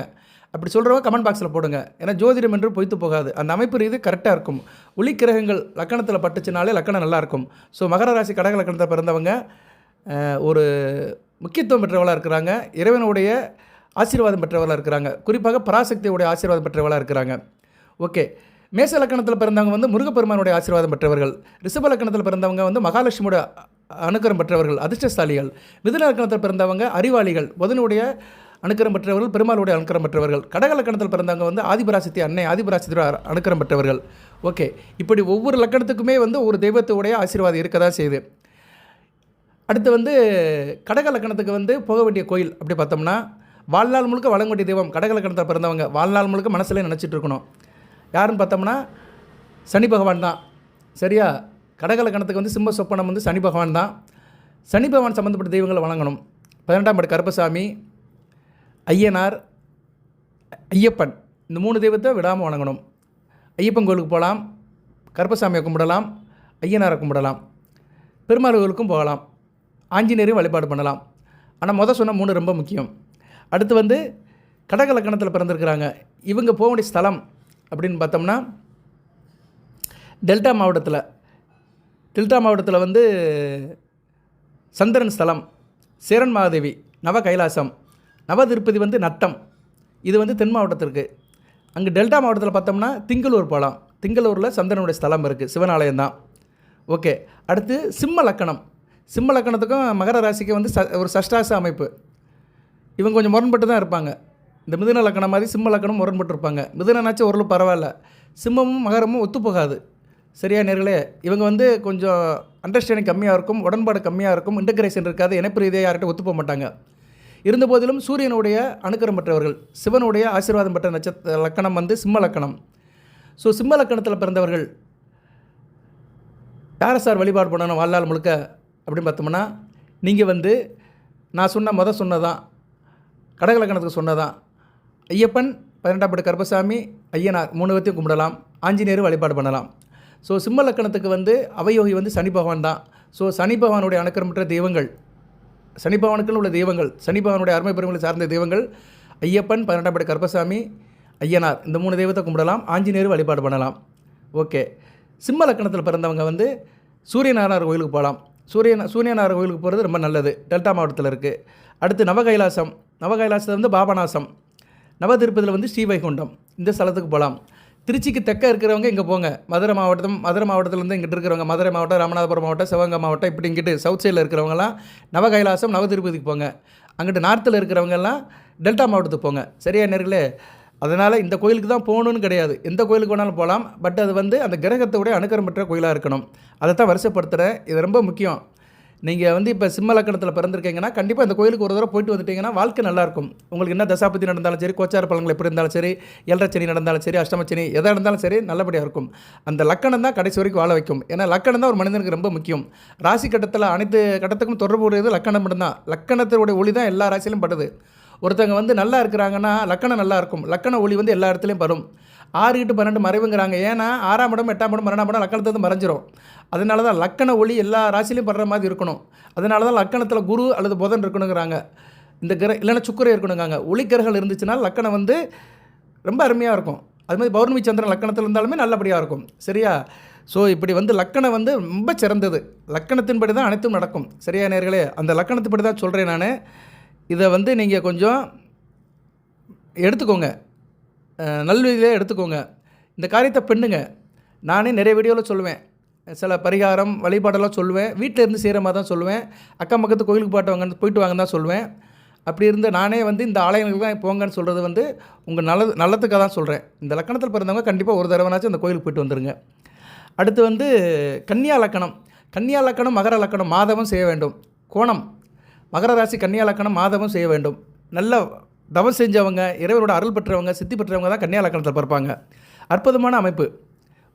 அப்படி சொல்கிறவங்க கமெண்ட் பாக்ஸில் போடுங்க. ஏன்னா ஜோதிடம் என்று பொய்த்து போகாது, அந்த அமைப்பு ரீதி கரெக்டாக இருக்கும். ஒளி கிரகங்கள் லக்கணத்தில் பட்டுச்சுனாலே லக்கணம் நல்லாயிருக்கும். ஸோ மகர ராசி கடக லக்கணத்தில் பிறந்தவங்க ஒரு முக்கியத்துவம் பெற்றவளாக இருக்கிறாங்க, இறைவனுடைய ஆசீர்வாதம் பெற்றவளாக இருக்கிறாங்க, குறிப்பாக பராசக்தியுடைய ஆசீர்வாதம் பெற்றவளாக இருக்கிறாங்க. ஓகே, மேச லக்கணத்தில் பிறந்தவங்க வந்து முருகப்பெருமானுடைய ஆசீர்வாதம் பெற்றவர்கள். ரிஷப லக்கணத்தில் பிறந்தவங்க வந்து மகாலட்சுமியோட அனுக்கிரம் பெற்றவர்கள், அதிர்ஷ்டசாலிகள். மிதுன லக்கணத்தில் பிறந்தவங்க அறிவாளிகள், புதனுடைய அனுக்கிரம் பெற்றவர்கள், பெருமாளுடைய அனுக்கிரம் பெற்றவர்கள். கடக லக்கணத்தில் பிறந்தவங்க வந்து ஆதிபராசக்தி அன்னை ஆதிபராசக்தியோட அனுக்கிரம் பெற்றவர்கள். ஓகே, இப்படி ஒவ்வொரு லக்கணத்துக்குமே வந்து ஒரு தெய்வத்துடைய ஆசீர்வாதம் இருக்க தான் செய்யுது. அடுத்து வந்து கடக லக்கணத்துக்கு வந்து போக வேண்டிய கோயில் அப்படி பார்த்தோம்னா, வாழ்நாள் முழுக்க வழங்க வேண்டிய தெய்வம் கடக லக்கணத்தில் பிறந்தவங்க வாழ்நாள் முழுக்க மனசுல நினச்சிட்டு இருக்கணும். யாருன்னு பார்த்தோம்னா சனி பகவான் தான். சரியா, கடக லக்கணத்துக்கு வந்து சிம்ம சொப்பனம் வந்து சனி பகவான் தான். சனி பகவான் சம்மந்தப்பட்ட தெய்வங்களை வணங்கணும். 12ஆம் படி கருப்பசாமி, ஐயனார், ஐயப்பன், இந்த 3 தெய்வத்தை விடாமல் வணங்கணும். ஐயப்பன் கோயிலுக்கு போகலாம், கருப்பசாமியை கும்பிடலாம், ஐயனாரை கும்பிடலாம், பெருமாள் கோயிலுக்கும் போகலாம், ஆஞ்சநேயரையும் வழிபாடு பண்ணலாம். ஆனால் சொன்ன 3 ரொம்ப முக்கியம். அடுத்து வந்து கடக லக்கணத்தில் பிறந்திருக்கிறாங்க, இவங்க போக வேண்டிய ஸ்தலம் அப்படின்னு பார்த்தோம்னா டெல்டா மாவட்டத்தில் வந்து சந்திரன் ஸ்தலம், சேரன் மகாதேவி, நவ கைலாசம், நவ திருப்பதி வந்து நத்தம், இது வந்து தென் மாவட்டத்திற்கு. அங்கே டெல்டா மாவட்டத்தில் பார்த்தோம்னா திங்களூர் போகலாம், திங்களூரில் சந்திரனுடைய ஸ்தலம் இருக்குது, சிவனாலயம் தான். ஓகே, அடுத்து சிம்ம லக்கணத்துக்கும் மகர ராசிக்கு வந்து ஒரு சஷ்டாச அமைப்பு. இவங்க கொஞ்சம் முரண்பட்டு தான் இருப்பாங்க. இந்த மிதுன லக்கணம் மாதிரி சிம்ம லக்கணம் முரண்பட்டு இருப்பாங்க. மிதுனாச்சும் ஓரளவு பரவாயில்ல, சிம்மமும் மகரமும் ஒத்து போகாது. சரியா நேர்களே, இவங்க வந்து கொஞ்சம் அண்டர்ஸ்டாண்டிங் கம்மியாக இருக்கும், உடன்பாடு கம்மியாக இருக்கும், இன்டகிரேஷன் இருக்காது, இணைப்பு ரீதியாக யார்கிட்ட ஒத்து போக மாட்டாங்க. இருந்த போதிலும் சூரியனுடைய அனுக்கிரம் பெற்றவர்கள், சிவனுடைய ஆசீர்வாதம் பெற்ற லக்கணம் வந்து சிம்ம லக்கணம். ஸோ சிம்ம லக்கணத்தில் பிறந்தவர்கள் யாரை சார் வழிபாடு பண்ணணும் வாழ்நாள் முழுக்க அப்படின்னு பார்த்தோம்னா, நீங்கள் வந்து நான் சொன்னதான் கடக லக்கணத்துக்கு சொன்னதான் ஐயப்பன், 12ஆம் படி கருப்பசாமி, ஐயனார் 3 பேர்த்தையும் கும்பிடலாம், ஆஞ்சநேயரும் வழிபாடு பண்ணலாம். ஸோ சிம்ம லக்கணத்துக்கு வந்து அவயோகி வந்து சனி பகவான் தான். ஸோ சனி பகவானுடைய அனுக்கிரம் பெற்ற தெய்வங்கள், சனி பகவானுக்குன்னு உள்ள தெய்வங்கள், சனி பகவானுடைய அருமை பெருமைகளை சார்ந்த தெய்வங்கள் ஐயப்பன், 12ஆம் படி கருப்பசாமி, ஐயனார், இந்த 3 தெய்வத்தை கும்பிடலாம், ஆஞ்சநேயரும் வழிபாடு பண்ணலாம். ஓகே, சிம்ம லக்கணத்தில் பிறந்தவங்க வந்து சூரியநாராயணர் கோயிலுக்கு போகலாம். சூரியநாராயணர் கோயிலுக்கு போகிறது ரொம்ப நல்லது, டெல்டா மாவட்டத்தில் இருக்குது. அடுத்து நவகைலாசத்தில் வந்து பாபநாசம், நவ திருப்பதியில் வந்து ஸ்ரீவைகுண்டம், இந்த ஸ்தலத்துக்கு போகலாம். திருச்சிக்கு தெற்க இருக்கிறவங்க இங்கே போங்க, மதுரை மாவட்டத்திலேருந்து இங்கிட்டு இருக்கிறவங்க, மதுரை மாவட்டம், ராமநாதபுரம் மாவட்டம், சிவகங்கை மாவட்டம், இப்படி இங்கிட்டு சவுத் சைடில் இருக்கிறவங்கலாம் நவகைலாசம், நவ திருப்பதிக்கு போங்க. அங்கிட்டு நார்த்தில் இருக்கிறவங்கெல்லாம் டெல்டா மாவட்டத்துக்கு போங்க. சரியா நேர்களே, அதனால் இந்த கோயிலுக்கு தான் போகணுன்னு கிடையாது, எந்த கோயிலுக்கு வேணாலும் போகலாம். பட் அது வந்து அந்த கிரகத்தோடைய அனுக்கிரம் பெற்ற கோயிலாக இருக்கணும். அதை தான் வருஷப்படுத்துகிறேன், இது ரொம்ப முக்கியம். நீங்கள் வந்து இப்போ சிம்ம லக்கணத்தில் பிறந்திருக்கீங்கன்னா கண்டிப்பாக இந்த கோயிலுக்கு ஒரு தடவை போயிட்டு வந்துட்டிங்கன்னா வாழ்க்கை நல்லாயிருக்கும். உங்களுக்கு என்ன தசாபதி நடந்தாலும் சரி, கோச்சார பலன்கள் எப்படி இருந்தாலும் சரி, ஏழரைச்சனி நடந்தாலும் சரி, அஷ்டமச்சனி எதாக இருந்தாலும் சரி, நல்லபடியாக இருக்கும். அந்த லக்கணம் தான் கடைசி வரைக்கும் வாழ வைக்கும். ஏன்னா லக்கணம் தான் ஒரு மனிதனுக்கு ரொம்ப முக்கியம். ராசி கட்டத்தில் அனைத்து கட்டத்துக்கும் தொடர்பு உடையது லக்கணம் மட்டும்தான். லக்கணத்தினுடைய ஒளி தான் எல்லா ராசியிலும் படுது. ஒருத்தவங்க வந்து நல்லா இருக்கிறாங்கன்னா லக்கணம் நல்லா இருக்கும், லக்கண ஒளி வந்து எல்லா இடத்துலையும் படும். 6 to 12 மறைவுங்கிறாங்க. ஏன்னா 6ஆம் இடம், 8ஆம் இடம், 12ஆம் இடம் லக்கணத்தை மறைஞ்சிரும். அதனால தான் லக்கண ஒளி எல்லா ராசிலையும் படுற மாதிரி இருக்கணும். அதனால தான் லக்கணத்தில் குரு அல்லது புதன் இருக்கணுங்கிறாங்க. இந்த இல்லைன்னா சுக்கிரன் இருக்கணுங்காங்க. ஒளிக்கிரகங்கள் இருந்துச்சுன்னா லக்கணம் வந்து ரொம்ப அருமையாக இருக்கும். அது மாதிரி பௌர்ணமி சந்திரன் லக்கணத்தில் இருந்தாலுமே நல்லபடியாக இருக்கும். சரியா? ஸோ இப்படி வந்து லக்கணம் வந்து ரொம்ப சிறந்தது. லக்கணத்தின்படி தான் அனைத்தும் நடக்கும். சரியா நேர்களே? அந்த லக்கணத்துப்படி தான் சொல்கிறேன் நான். இதை வந்து நீங்கள் கொஞ்சம் எடுத்துக்கோங்க, நல்வழியிலே எடுத்துக்கோங்க. இந்த காரியத்தை பண்ணுங்க. நானே நிறைய வீடியோவில் சொல்லுவேன், சில பரிகாரம் வழிபாடெல்லாம் சொல்லுவேன். வீட்டில் இருந்து செய்கிற மாதிரி தான் சொல்லுவேன். அக்கம் பக்கத்து கோயிலுக்கு போயிட்டு வாங்கன்னு தான் சொல்லுவேன். அப்படி இருந்து நானே வந்து இந்த ஆலயங்களுக்கு தான் போங்கன்னு சொல்கிறது வந்து உங்கள் நல்லத்துக்காக தான் சொல்கிறேன். இந்த லக்கணத்தில் பிறந்தவங்க கண்டிப்பாக ஒரு தடவைனாச்சும் அந்த கோயிலுக்கு போயிட்டு வந்துடுங்க. அடுத்து வந்து கன்னியா லக்கணம் மகர லக்கணம் மாதமும் செய்ய வேண்டும். கோணம் மகர ராசி கன்னியா லக்கணம் மாதமும் செய்ய வேண்டும். நல்ல தவம் செஞ்சவங்க, இறைவனோட அருள் பெற்றவங்க, சித்தி பெற்றவங்க தான் கன்னியா லக்னத்தில் பிறப்பாங்க. அற்புதமான அமைப்பு.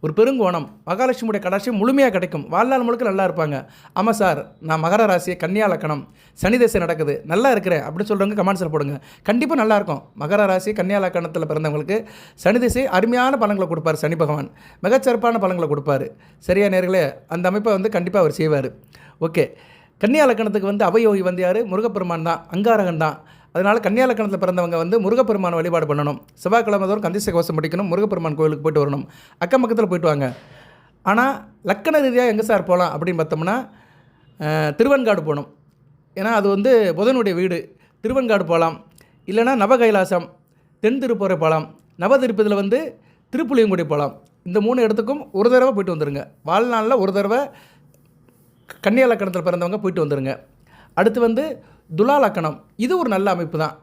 ஒரு பெருங்கோணம், மகாலட்சுமியுடைய கடாட்சியம் முழுமையாக கிடைக்கும். வாழ்நாள் முழுக்க நல்லா இருப்பாங்க. ஆமாம் சார், நான் மகர ராசி, கன்னியா லக்னம், சனி தசை நடக்குது, நல்லா இருக்கிறேன் அப்படின்னு சொல்கிறவங்க கமெண்ட்ஸில் போடுங்க. கண்டிப்பாக நல்லாயிருக்கும். மகர ராசி கன்னியா லக்னத்தில் பிறந்தவங்களுக்கு சனி திசை அருமையான பலன்களை கொடுப்பார். சனி பகவான் மிகச்சிறப்பான பலன்களை கொடுப்பார். சரியா நேர்களே? அந்த அமைப்பை வந்து கண்டிப்பாக அவர் செய்வார். ஓகே, கன்னியா லக்னத்துக்கு வந்து அவயோகி வந்து யார்? முருகப்பெருமான் தான், அங்காரகன் தான். அதனால் கன்னியா லக்னத்தில் பிறந்தவங்க வந்து முருகப்பெருமான் வழிபாடு பண்ணணும். செவ்வாய்க்கிழமை தோறும் கந்தசை கவசம் படிக்கணும், முருகப்பெருமான் கோயிலுக்கு போய்ட்டு வரணும். அக்கம் பக்கத்தில் போய்ட்டு வாங்க. ஆனால் லக்கண ரீதியாக எங்கே சார் போகலாம் அப்படின்னு பார்த்தோம்னா திருவெண்காடு போகணும். ஏன்னா அது வந்து புதனுடைய வீடு. திருவெண்காடு போகலாம். இல்லைனா நவகைலாசம், தென் திருப்பூரை போகலாம். நவதிருப்பதில் வந்து திருப்புளியங்குடி போகலாம். இந்த 3 இடத்துக்கும் ஒரு தடவை போய்ட்டு வந்துடுங்க. வாழ்நாளில் ஒரு தடவை கன்னியா லக்னத்தில் பிறந்தவங்க போய்ட்டு வந்துடுங்க. அடுத்து வந்து துலா லக்னம். இது ஒரு நல்ல அமைப்பு தான்.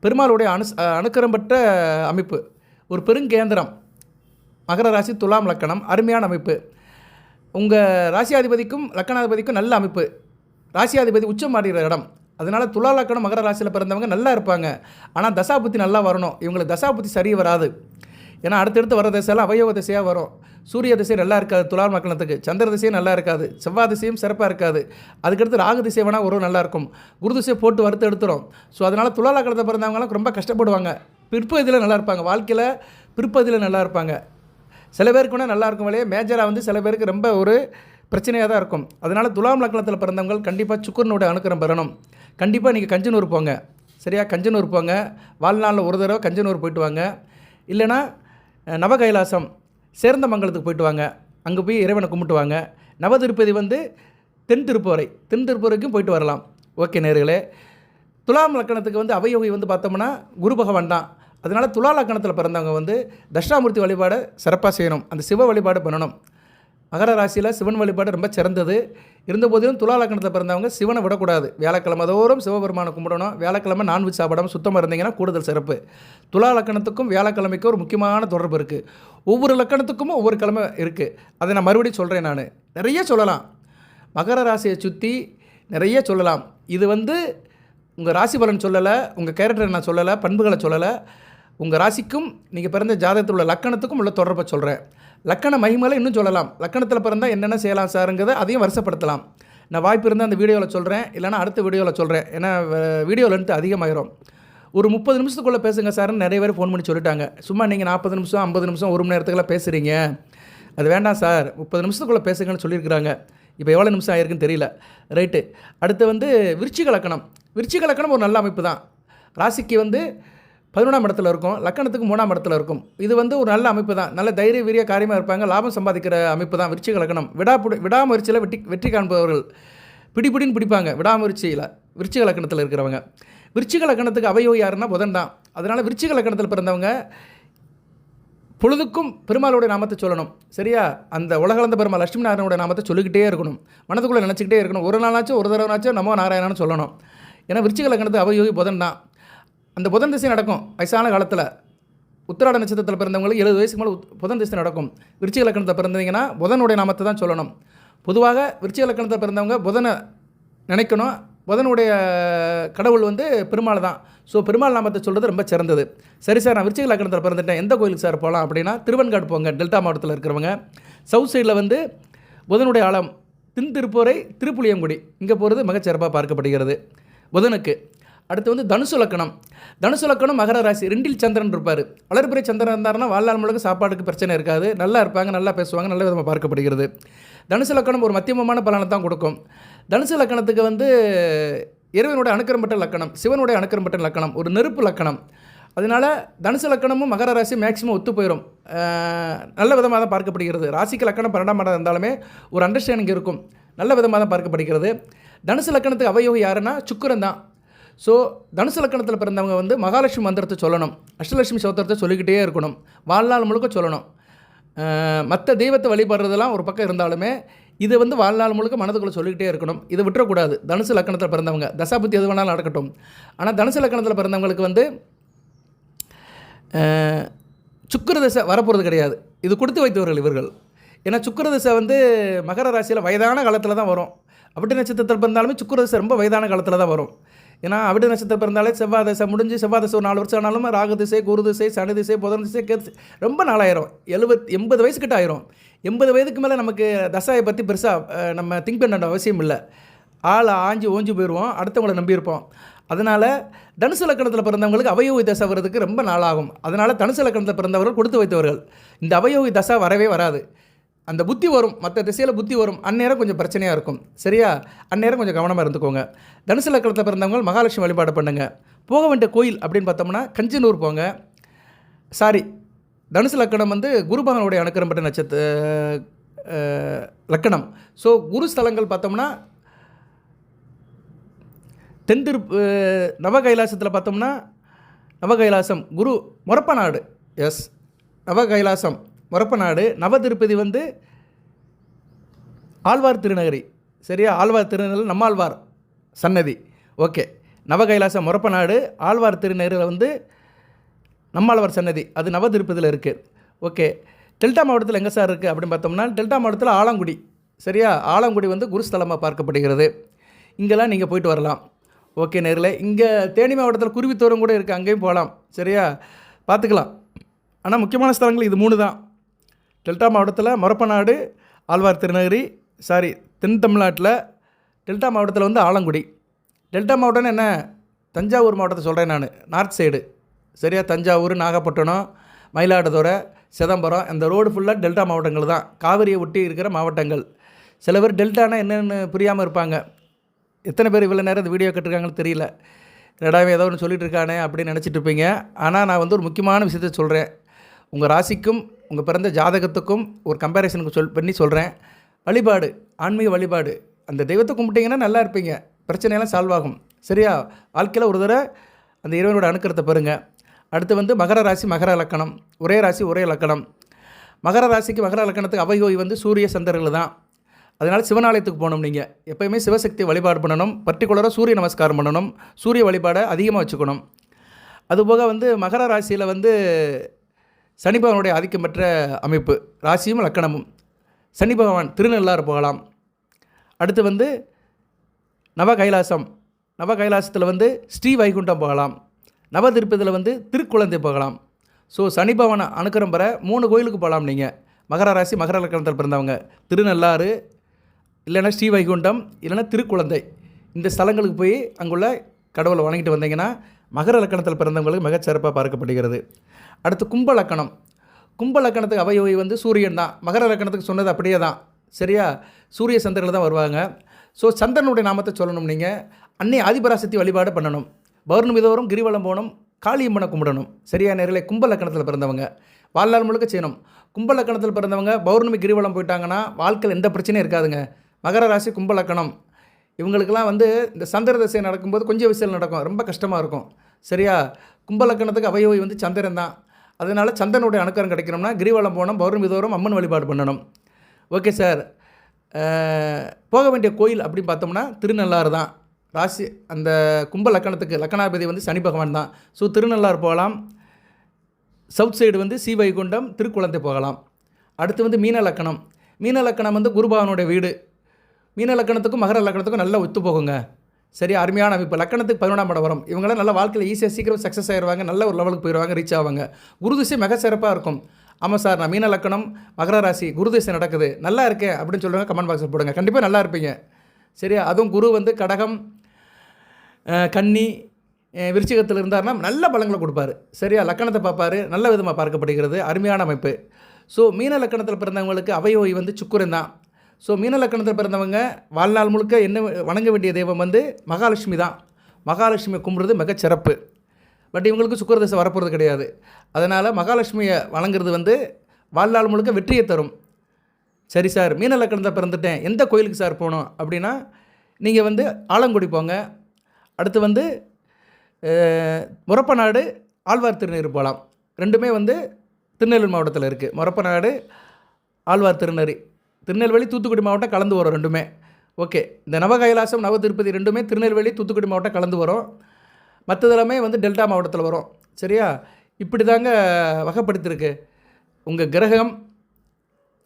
பெருமாளுடைய அனுக்கிரம் பெற்ற அமைப்பு. ஒரு பெருங்கேந்திரம். மகர ராசி துலாம் லக்னம் அருமையான அமைப்பு. உங்கள் ராசியாதிபதிக்கும் லக்கணாதிபதிக்கும் நல்ல அமைப்பு. ராசியாதிபதி உச்சம் மாறுகிற இடம். அதனால் துலா லக்னம் மகர ராசியில் பிறந்தவங்க நல்லா இருப்பாங்க. ஆனால் தசாபுத்தி நல்லா வரணும். இவங்களுக்கு தசாபுத்தி சரி வராது. ஏன்னா அடுத்தடுத்து வர திசையெல்லாம் அவயோக திசையாக வரும். சூரிய திசை நல்லா இருக்காது துலாம் லக்னத்துக்கு. சந்திர திசையும் நல்லா இருக்காது. செவ்வாய் திசையும் சிறப்பாக இருக்காது. அதுக்கடுத்து ராகு திசை வேணால் ஒரு நல்லாயிருக்கும். குரு திசையை போட்டு வறுத்து எடுத்துரும். ஸோ அதனால் துலா லக்னத்தை பிறந்தவங்களாம் ரொம்ப கஷ்டப்படுவாங்க. பிற்பகுதியில் நல்லா இருப்பாங்க. வாழ்க்கையில் பிற்பகுதியில் நல்லா இருப்பாங்க. சில பேருக்கு வேணால் நல்லாயிருக்கும் வழியே மேஜராக வந்து சில பேருக்கு ரொம்ப ஒரு பிரச்சனையாக தான் இருக்கும். அதனால் துலாம் லக்னத்தில் பிறந்தவங்க கண்டிப்பாக சுக்கிரனுடைய அனுக்கிரம் பெறணும். கண்டிப்பாக நீங்கள் கஞ்சனூர் போங்க. சரியா? கஞ்சனூர் போங்க. வாழ்நாளில் ஒரு தடவை கஞ்சனூர் போய்ட்டு வாங்க. இல்லைனா நவகைலாசம் சேர்ந்தமங்கலத்துக்கு போய்ட்டு வாங்க. அங்கே போய் இறைவனை கும்பிட்டு வாங்க. நவதிருப்பதி வந்து தென் திருப்பூரைக்கும் போய்ட்டு வரலாம். ஓகே நேர்களே, துலாம் லக்னத்துக்கு வந்து அவயோகி வந்து பார்த்தோம்னா குரு பகவான் தான். அதனால் துலா லக்னத்தில் பிறந்தவங்க வந்து தட்சிணாமூர்த்தி வழிபாடு சிறப்பாக செய்யணும். அந்த சிவ வழிபாடு பண்ணணும். மகர ராசியில் சிவன் வழிபாடு ரொம்ப சிறந்தது. இருந்தபோதிலும் துலா லக்னத்தில் பிறந்தவங்க சிவனை விடக்கூடாது. வியாழக்கிழமை தோறும் சிவபெருமானை கும்பிடணும். வியாழக்கிழமை நான்வெஜ் சாப்பிடாமல் சுத்தமாக இருந்தீங்கன்னா கூடுதல் சிறப்பு. துலா லக்னத்துக்கும் வியாழக்கிழமைக்கும் ஒரு முக்கியமான தொடர்பு இருக்குது. ஒவ்வொரு லக்னத்துக்கும் ஒவ்வொரு கிழமை இருக்குது. அதை நான் மறுபடியும் சொல்கிறேன். நான் நிறைய சொல்லலாம். மகர ராசியை சுற்றி நிறைய சொல்லலாம். இது வந்து உங்கள் ராசி பலன் சொல்லலை, உங்கள் கேரக்டரை நான் சொல்லலை, பண்புகளை சொல்லலை. உங்கள் ராசிக்கும் நீங்கள் பிறந்த ஜாதகத்தில் உள்ள லக்கணத்துக்கும் உள்ள தொடர்பை சொல்கிறேன். லக்கண மகிமைகளை இன்னும் சொல்லலாம். லக்கணத்தில் பிறந்தால் என்னென்ன செய்யலாம் சாருங்கிறத அதையும் வருஷப்படுத்தலாம். நான் வாய்ப்பு இருந்தால் அந்த வீடியோவில் சொல்கிறேன், இல்லைனா அடுத்த வீடியோவில் சொல்கிறேன். ஏன்னா வீடியோ லென்த் அதிகமாகிடும். ஒரு 30 நிமிஷத்துக்குள்ளே பேசுங்க சார்னு நிறைய பேர் ஃபோன் பண்ணி சொல்லிட்டாங்க. சும்மா நீங்கள் 40 நிமிஷம் 50 நிமிஷம் 1 மணி நேரத்துக்குலாம் பேசுகிறீங்க, அது வேண்டாம் சார், 30 நிமிஷத்துக்குள்ளே பேசுங்கன்னு சொல்லியிருக்கிறாங்க. இப்போ எவ்வளோ நிமிஷம் ஆகிருக்குன்னு தெரியல. ரைட்டு. அடுத்து வந்து விருச்சிக லக்கணம். விருச்சிக லக்கணம் ஒரு நல்ல அமைப்பு தான். ராசிக்கு வந்து 11ஆம் இடத்துல இருக்கும், லக்கணத்துக்கு 3ஆம் இடத்துல இருக்கும். இது வந்து ஒரு நல்ல அமைப்பு தான். நல்ல தைரிய வீரிய காரியமாக இருப்பாங்க. லாபம் சம்பாதிக்கிற அமைப்பு தான் விருச்சிக லக்கணம். விடாமுயற்சியில் வெற்றி காண்பவர்கள். பிடிப்பிடின்னு பிடிப்பாங்க விடாமுயற்சியில் விருச்சிக லக்கணத்தில் இருக்கிறவங்க. விருச்சிக லக்கணத்துக்கு அவயோகி யாருன்னா புதன் தான். அதனால் விருச்சிக லக்கணத்தில் பிறந்தவங்க பொழுதுக்கும் பெருமாளுடைய நாமத்தை சொல்லணும். சரியா? அந்த உலகளந்த பெருமாள் லட்சுமி நாராயணனுடைய நாமத்தை சொல்லிக்கிட்டே இருக்கணும். மனதுக்குள்ளே நினச்சிக்கிட்டே இருக்கணும். ஒரு நாளாச்சும் ஒரு தடவைனாச்சும் நமோ நாராயணான்னு சொல்லணும். ஏன்னா விருச்சிக லக்கணத்துக்கு அவயோகி புதன் தான். அந்த புதன் திசை நடக்கும் வயசான காலத்தில். உத்திராட நட்சத்திரத்தில் பிறந்தவங்களுக்கு 70 வயசுக்கு மேலே புதன் திசை நடக்கும். விருச்சிக லக்கணத்தில் பிறந்தீங்கன்னா புதனுடைய நாமத்தை தான் சொல்லணும். பொதுவாக விருச்சிக லக்கணத்தில் பிறந்தவங்க புதனை நினைக்கணும். புதனுடைய கடவுள் வந்து பெருமாள் தான். ஸோ பெருமாள் நாமத்தை சொல்கிறது ரொம்ப சிறந்தது. சரி சார், நான் விருச்சிக லக்கணத்தில் பிறந்துட்டேன், எந்த கோயிலுக்கு சார் போகலாம் அப்படின்னா திருவெண்காடு போங்க. டெல்டா மாவட்டத்தில் இருக்கிறவங்க. சவுத் சைடில் வந்து புதனுடைய ஆழம் தென் திருப்பூரை திருப்புளியங்குடி, இங்கே போகிறது மிகச்சிறப்பாக பார்க்கப்படுகிறது புதனுக்கு. அடுத்து வந்து தனுசு லக்கணம். தனுசு லக்கணம் மகர ராசி. 2இல் சந்திரன் இருப்பார். வளர்பிறை சந்திரன் இருந்தாருன்னா வாழ்நாள் முழுக்க சாப்பாட்டுக்கு பிரச்சனை இருக்காது. நல்லா இருப்பாங்க, நல்லா பேசுவாங்க, நல்ல விதமாக பார்க்கப்படுகிறது. தனுசு லக்கணம் ஒரு மத்தியமமான பலனை தான் கொடுக்கும். தனுசு லக்கணத்துக்கு வந்து இறைவனுடைய அனுக்கிரம் பெற்ற லக்கணம், சிவனுடைய அனுக்கிரம் பெற்ற லக்கணம், ஒரு நெருப்பு லக்கணம். அதனால் தனுசு லக்கணமும் மகர ராசி மேக்ஸிமம் ஒத்து போயிடும். நல்ல விதமாக தான் பார்க்கப்படுகிறது. ராசிக்கு லக்கணம் 12ஆம் இடம் இருந்தாலுமே ஒரு அண்டர்ஸ்டாண்டிங் இருக்கும். நல்ல விதமாக தான் பார்க்கப்படுகிறது. தனுசு லக்கணத்துக்கு அவயோகி யாருன்னா சுக்கிரன் தான். ஸோ தனுசு லக்கணத்தில் பிறந்தவங்க வந்து மகாலட்சுமி மந்திரத்தை சொல்லணும். அஷ்டலட்சுமி சோத்திரத்தை சொல்லிக்கிட்டே இருக்கணும். வாழ்நாள் முழுக்க சொல்லணும். மற்ற தெய்வத்தை வழிபடுறதெல்லாம் ஒரு பக்கம் இருந்தாலுமே இது வந்து வாழ்நாள் முழுக்க மனதுக்குள்ளே சொல்லிக்கிட்டே இருக்கணும். இதை விட்டுறக்கூடாது. தனுசு லக்கணத்தில் பிறந்தவங்க தசாபுத்தி எது வேணாலும் நடக்கட்டும். ஆனால் தனுசு லக்கணத்தில் பிறந்தவங்களுக்கு வந்து சுக்கிரதசை வரப்போகிறது கிடையாது. இது கொடுத்து வைத்தவர்கள் இவர்கள். ஏன்னா சுக்கிரதசை வந்து மகர ராசியில் வயதான காலத்தில் தான் வரும். அப்படி நட்சத்திரத்தில் பிறந்தாலுமே சுக்கிரதசை ரொம்ப வயதான காலத்தில் தான் வரும். ஏன்னா அவிட்ட நட்சத்திரம் பிறந்தாலே செவ்வாய் தசை முடிஞ்சு செவ்வாய் தசை ஒரு 4 வருஷம் ஆனாலும் ராகு திசை, குரு திசை, சனி திசை, புதன் திசை, கேது ரொம்ப நாளாயிரும். 80 வயசுக்கிட்ட ஆயிரும். 80 வயதுக்கு மேலே நமக்கு தசாயை பற்றி பெருசாக நம்ம திங்க் பண்ண அவசியம் இல்லை. ஆள் ஆஞ்சி ஓஞ்சி போயிடுவோம், அடுத்தவங்களை நம்பியிருப்போம். அதனால் தனுசு லக்கணத்தில் பிறந்தவங்களுக்கு அவயோகி தசை வர்றதுக்கு ரொம்ப நாளாகும். அதனால் தனுசு லக்கணத்தில் பிறந்தவர்கள் கொடுத்து வைத்தவர்கள். இந்த அவயோகி தசை வரவே வராது. அந்த புத்தி வரும், மற்ற திசையில் புத்தி வரும், அந்நேரம் கொஞ்சம் பிரச்சனையாக இருக்கும். சரியா? அந்நேரம் கொஞ்சம் கவனமாக இருந்துக்கோங்க. தனுசு லக்கணத்தில் பிறந்தவங்க மகாலட்சுமி வழிபாடு பண்ணுங்கள். போக வேண்டிய கோயில் அப்படின்னு பார்த்தோம்னா கஞ்சனூர் போங்க. தனுசு லக்கணம் வந்து குரு பகவானுடைய அனுக்கிரம் பெற்ற லக்கணம். ஸோ குரு ஸ்தலங்கள் பார்த்தோம்னா நவ கைலாசத்தில் பார்த்தோம்னா நவகைலாசம் குரு மொரப்பநாடு. எஸ், நவகைலாசம் மொரப்பநாடு. நவ திருப்பதி வந்து ஆழ்வார் திருநகரி. சரியா? ஆழ்வார் திருநகரி நம்மாழ்வார் சன்னதி. ஓகே, நவகைலாசம் மொரப்பநாடு, ஆழ்வார் திருநகரில் வந்து நம்மாழ்வார் சன்னதி, அது நவ திருப்பதியில் இருக்குது. ஓகே, டெல்டா மாவட்டத்தில் எங்கே சார் இருக்குது அப்படின்னு பார்த்தோம்னா டெல்டா மாவட்டத்தில் ஆலங்குடி. சரியா? ஆலங்குடி வந்து குருஸ்தலமாக பார்க்கப்படுகிறது. இங்கெல்லாம் நீங்கள் போயிட்டு வரலாம். ஓகே நேரில் இங்கே தேனி மாவட்டத்தில் குருவித்தோரம் கூட இருக்குது, அங்கேயும் போகலாம். சரியா? பார்த்துக்கலாம். ஆனால் முக்கியமான ஸ்தலங்கள் இது 3 தான். டெல்டா மாவட்டத்தில் மொரப்பநாடு, ஆழ்வார் திருநகரி. தென் தமிழ்நாட்டில் டெல்டா மாவட்டத்தில் வந்து ஆலங்குடி. டெல்டா மாவட்டம்னு என்ன, தஞ்சாவூர் மாவட்டத்தை சொல்கிறேன் நான், நார்த் சைடு. சரியா? தஞ்சாவூர், நாகப்பட்டினம், மயிலாடுதுறை, சிதம்பரம், அந்த ரோடு ஃபுல்லாக டெல்டா மாவட்டங்கள் தான். காவிரியை ஒட்டி இருக்கிற மாவட்டங்கள். சில பேர் டெல்டானா என்னென்னு புரியாமல் இருப்பாங்க. எத்தனை பேர் இவ்வளோ நேரம் இந்த வீடியோ கேட்டிருக்காங்கன்னு தெரியல. ரெடாவே ஏதோ ஒன்று சொல்லிட்டு இருக்கானே அப்படின்னு நினச்சிட்டு இருப்பீங்க. ஆனால் நான் வந்து ஒரு முக்கியமான விஷயத்தை சொல்கிறேன். உங்கள் ராசிக்கும் உங்கள் பிறந்த ஜாதகத்துக்கும் ஒரு கம்பேரிசனுக்கு பண்ணி சொல்கிறேன். வழிபாடு, ஆன்மீக வழிபாடு, அந்த தெய்வத்தை கும்பிட்டிங்கன்னா நல்லா இருப்பீங்க, பிரச்சனையெல்லாம் சால்வ் ஆகும். சரியா? வாழ்க்கையில் ஒரு தடவை அந்த இறைவனோட அனுக்கிரத்தை பெறுங்க. அடுத்து வந்து மகர ராசி, மகர லக்கணம். ஒரே ராசி ஒரே லக்கணம். மகர ராசிக்கு மகர லக்கணத்துக்கு அவயோகி வந்து சூரிய சந்திரர்கள் தான். அதனால் சிவனாலயத்துக்கு போகணும். நீங்கள் எப்போயுமே சிவசக்தி வழிபாடு பண்ணணும். பர்டிகுலராக சூரிய நமஸ்காரம் பண்ணணும். சூரிய வழிபாடை அதிகமாக வச்சுக்கணும். அதுபோக வந்து மகர ராசியில் வந்து சனி பகவானுடைய ஆதிக்கம் பெற்ற அமைப்பு, ராசியும் லக்கணமும். சனி பகவான் திருநள்ளாறு போகலாம். அடுத்து வந்து நவ கைலாசத்தில் வந்து ஸ்ரீ வைகுண்டம் போகலாம். நவ திருப்பதியில் வந்து திருக்குழந்தை போகலாம். ஸோ சனி பகவான் அனுக்கிரம் பெற 3 கோயிலுக்கு போகலாம். நீங்கள் மகர ராசி மகர லக்கணத்தில் பிறந்தவங்க திருநள்ளாறு, இல்லைன்னா ஸ்ரீ வைகுண்டம், இல்லைன்னா திருக்குழந்தை, இந்த ஸ்தலங்களுக்கு போய் அங்குள்ள கடவுளை வணங்கிட்டு வந்தீங்கன்னா மகர லக்கணத்தில் பிறந்தவங்களுக்கு மிகச்சிறப்பாக பார்க்கப்படுகிறது. அடுத்து கும்ப லக்கணத்துக்கு அவயோகி வந்து சூரியன் தான். மகர லக்கணத்துக்கு சொன்னது அப்படியே தான். சரியா? சூரிய சந்திரர்கள் தான் வருவாங்க. ஸோ சந்திரனுடைய நாமத்தை சொல்லணும். நீங்கள் அன்னை ஆதிபராசக்தி வழிபாடு பண்ணணும். பௌர்ணமி தோறும் கிரிவலம் போகணும், காளியம்மனை கும்பிடணும். சரியா நேரில் கும்ப லக்கணத்தில் பிறந்தவங்க வாழ்நாள் முழுக்க செய்யணும். கும்ப லக்கணத்தில் பிறந்தவங்க பௌர்ணமி கிரிவலம் போயிட்டாங்கன்னா வாழ்க்கையில் எந்த பிரச்சனையும் இருக்காதுங்க. மகர ராசி கும்ப லக்கணம் இவங்களுக்கெல்லாம் வந்து இந்த சந்திர தசை நடக்கும்போது கொஞ்சம் விஷயம் நடக்கும், ரொம்ப கஷ்டமாக இருக்கும். சரியா? கும்ப லக்கணத்துக்கு அவயோகி வந்து சந்திரன் தான். அதனால் சந்திரனுடைய அனுக்கிரம் கிடைக்கணும்னா கிரிவலம் போகணும், பௌர்ணமி தோறும் அம்மன் வழிபாடு பண்ணணும். ஓகே சார், போக வேண்டிய கோயில் அப்படின்னு பார்த்தோம்னா திருநள்ளாறு தான். ராசி அந்த கும்ப லக்கணத்துக்கு லக்கணாதிபதி வந்து சனி பகவான் தான். ஸோ திருநள்ளாறு போகலாம். சவுத் சைடு வந்து ஸ்ரீ வைகுண்டம், திருக்குழந்தை போகலாம். அடுத்து வந்து மீன லக்கணம் வந்து குருபகவானுடைய வீடு. மீன லக்கணத்துக்கும் மகர லக்கணத்துக்கும் நல்லா ஒத்து போகுங்க. சரி, அருமையான அமைப்பு. லக்கணத்துக்கு 11ஆம் இடம் வரும். இவங்களாம் நல்ல வாழ்க்கையில் ஈஸியாக சீக்கிரம் சக்ஸஸ் ஆயிடுவாங்க, நல்ல ஒரு லெவலுக்கு போயிடுவாங்க, ரீச் ஆவாங்க. குருதிசை மிக சிறப்பாக இருக்கும். ஆமாம் சார், நான் மீன லக்கணம் மகர ராசி குருதிசை நடக்குது, நல்லா இருக்கேன் அப்படின்னு சொல்லுவாங்க. கமெண்ட் பாக்ஸில் போடுங்க, கண்டிப்பாக நல்லா இருப்பீங்க. சரியா? அதுவும் குரு வந்து கடகம், கன்னி, விருச்சிகத்தில் இருந்தார்னா நல்ல பலங்களை கொடுப்பாரு. சரியா? லக்கணத்தை பார்ப்பார், நல்ல விதமாக பார்க்கப்படுகிறது. அருமையான அமைப்பு. ஸோ மீன லக்கணத்தில் பிறந்தவங்களுக்கு அவயோகி வந்து சுக்கிரன் தான். ஸோ மீன லக்கணத்தில் பிறந்தவங்க வாழ்நாள் முழுக்க என்ன வணங்க வேண்டிய தெய்வம் வந்து மகாலட்சுமி தான். மகாலட்சுமியை கும்பிட்றது மிகச்சிறப்பு. பட் இவங்களுக்கு சுக்கிரதசை வரப்போகிறது கிடையாது. அதனால் மகாலட்சுமியை வணங்குறது வந்து வாழ்நாள் முழுக்க வெற்றியை தரும். சரி சார், மீன லக்கணத்தை பிறந்துட்டேன், எந்த கோயிலுக்கு சார் போகணும் அப்படின்னா நீங்கள் வந்து ஆலங்குடி போங்க. அடுத்து வந்து மொரப்பநாடு, ஆழ்வார் திருநகரி போகலாம். ரெண்டுமே வந்து திருநெல்வேலி மாவட்டத்தில் இருக்குது. மொரப்பநாடு, ஆழ்வார் திருநெல்வேலி, தூத்துக்குடி மாவட்டம் கலந்து வரும் ரெண்டுமே. ஓகே, இந்த நவ கைலாசம், நவ திருப்பதி ரெண்டுமே திருநெல்வேலி, தூத்துக்குடி மாவட்டம் கலந்து வரும். மற்றதெல்லாமே வந்து டெல்டா மாவட்டத்தில் வரும். சரியா? இப்படி தாங்க வகைப்படுத்திருக்கு. உங்கள் கிரகம்,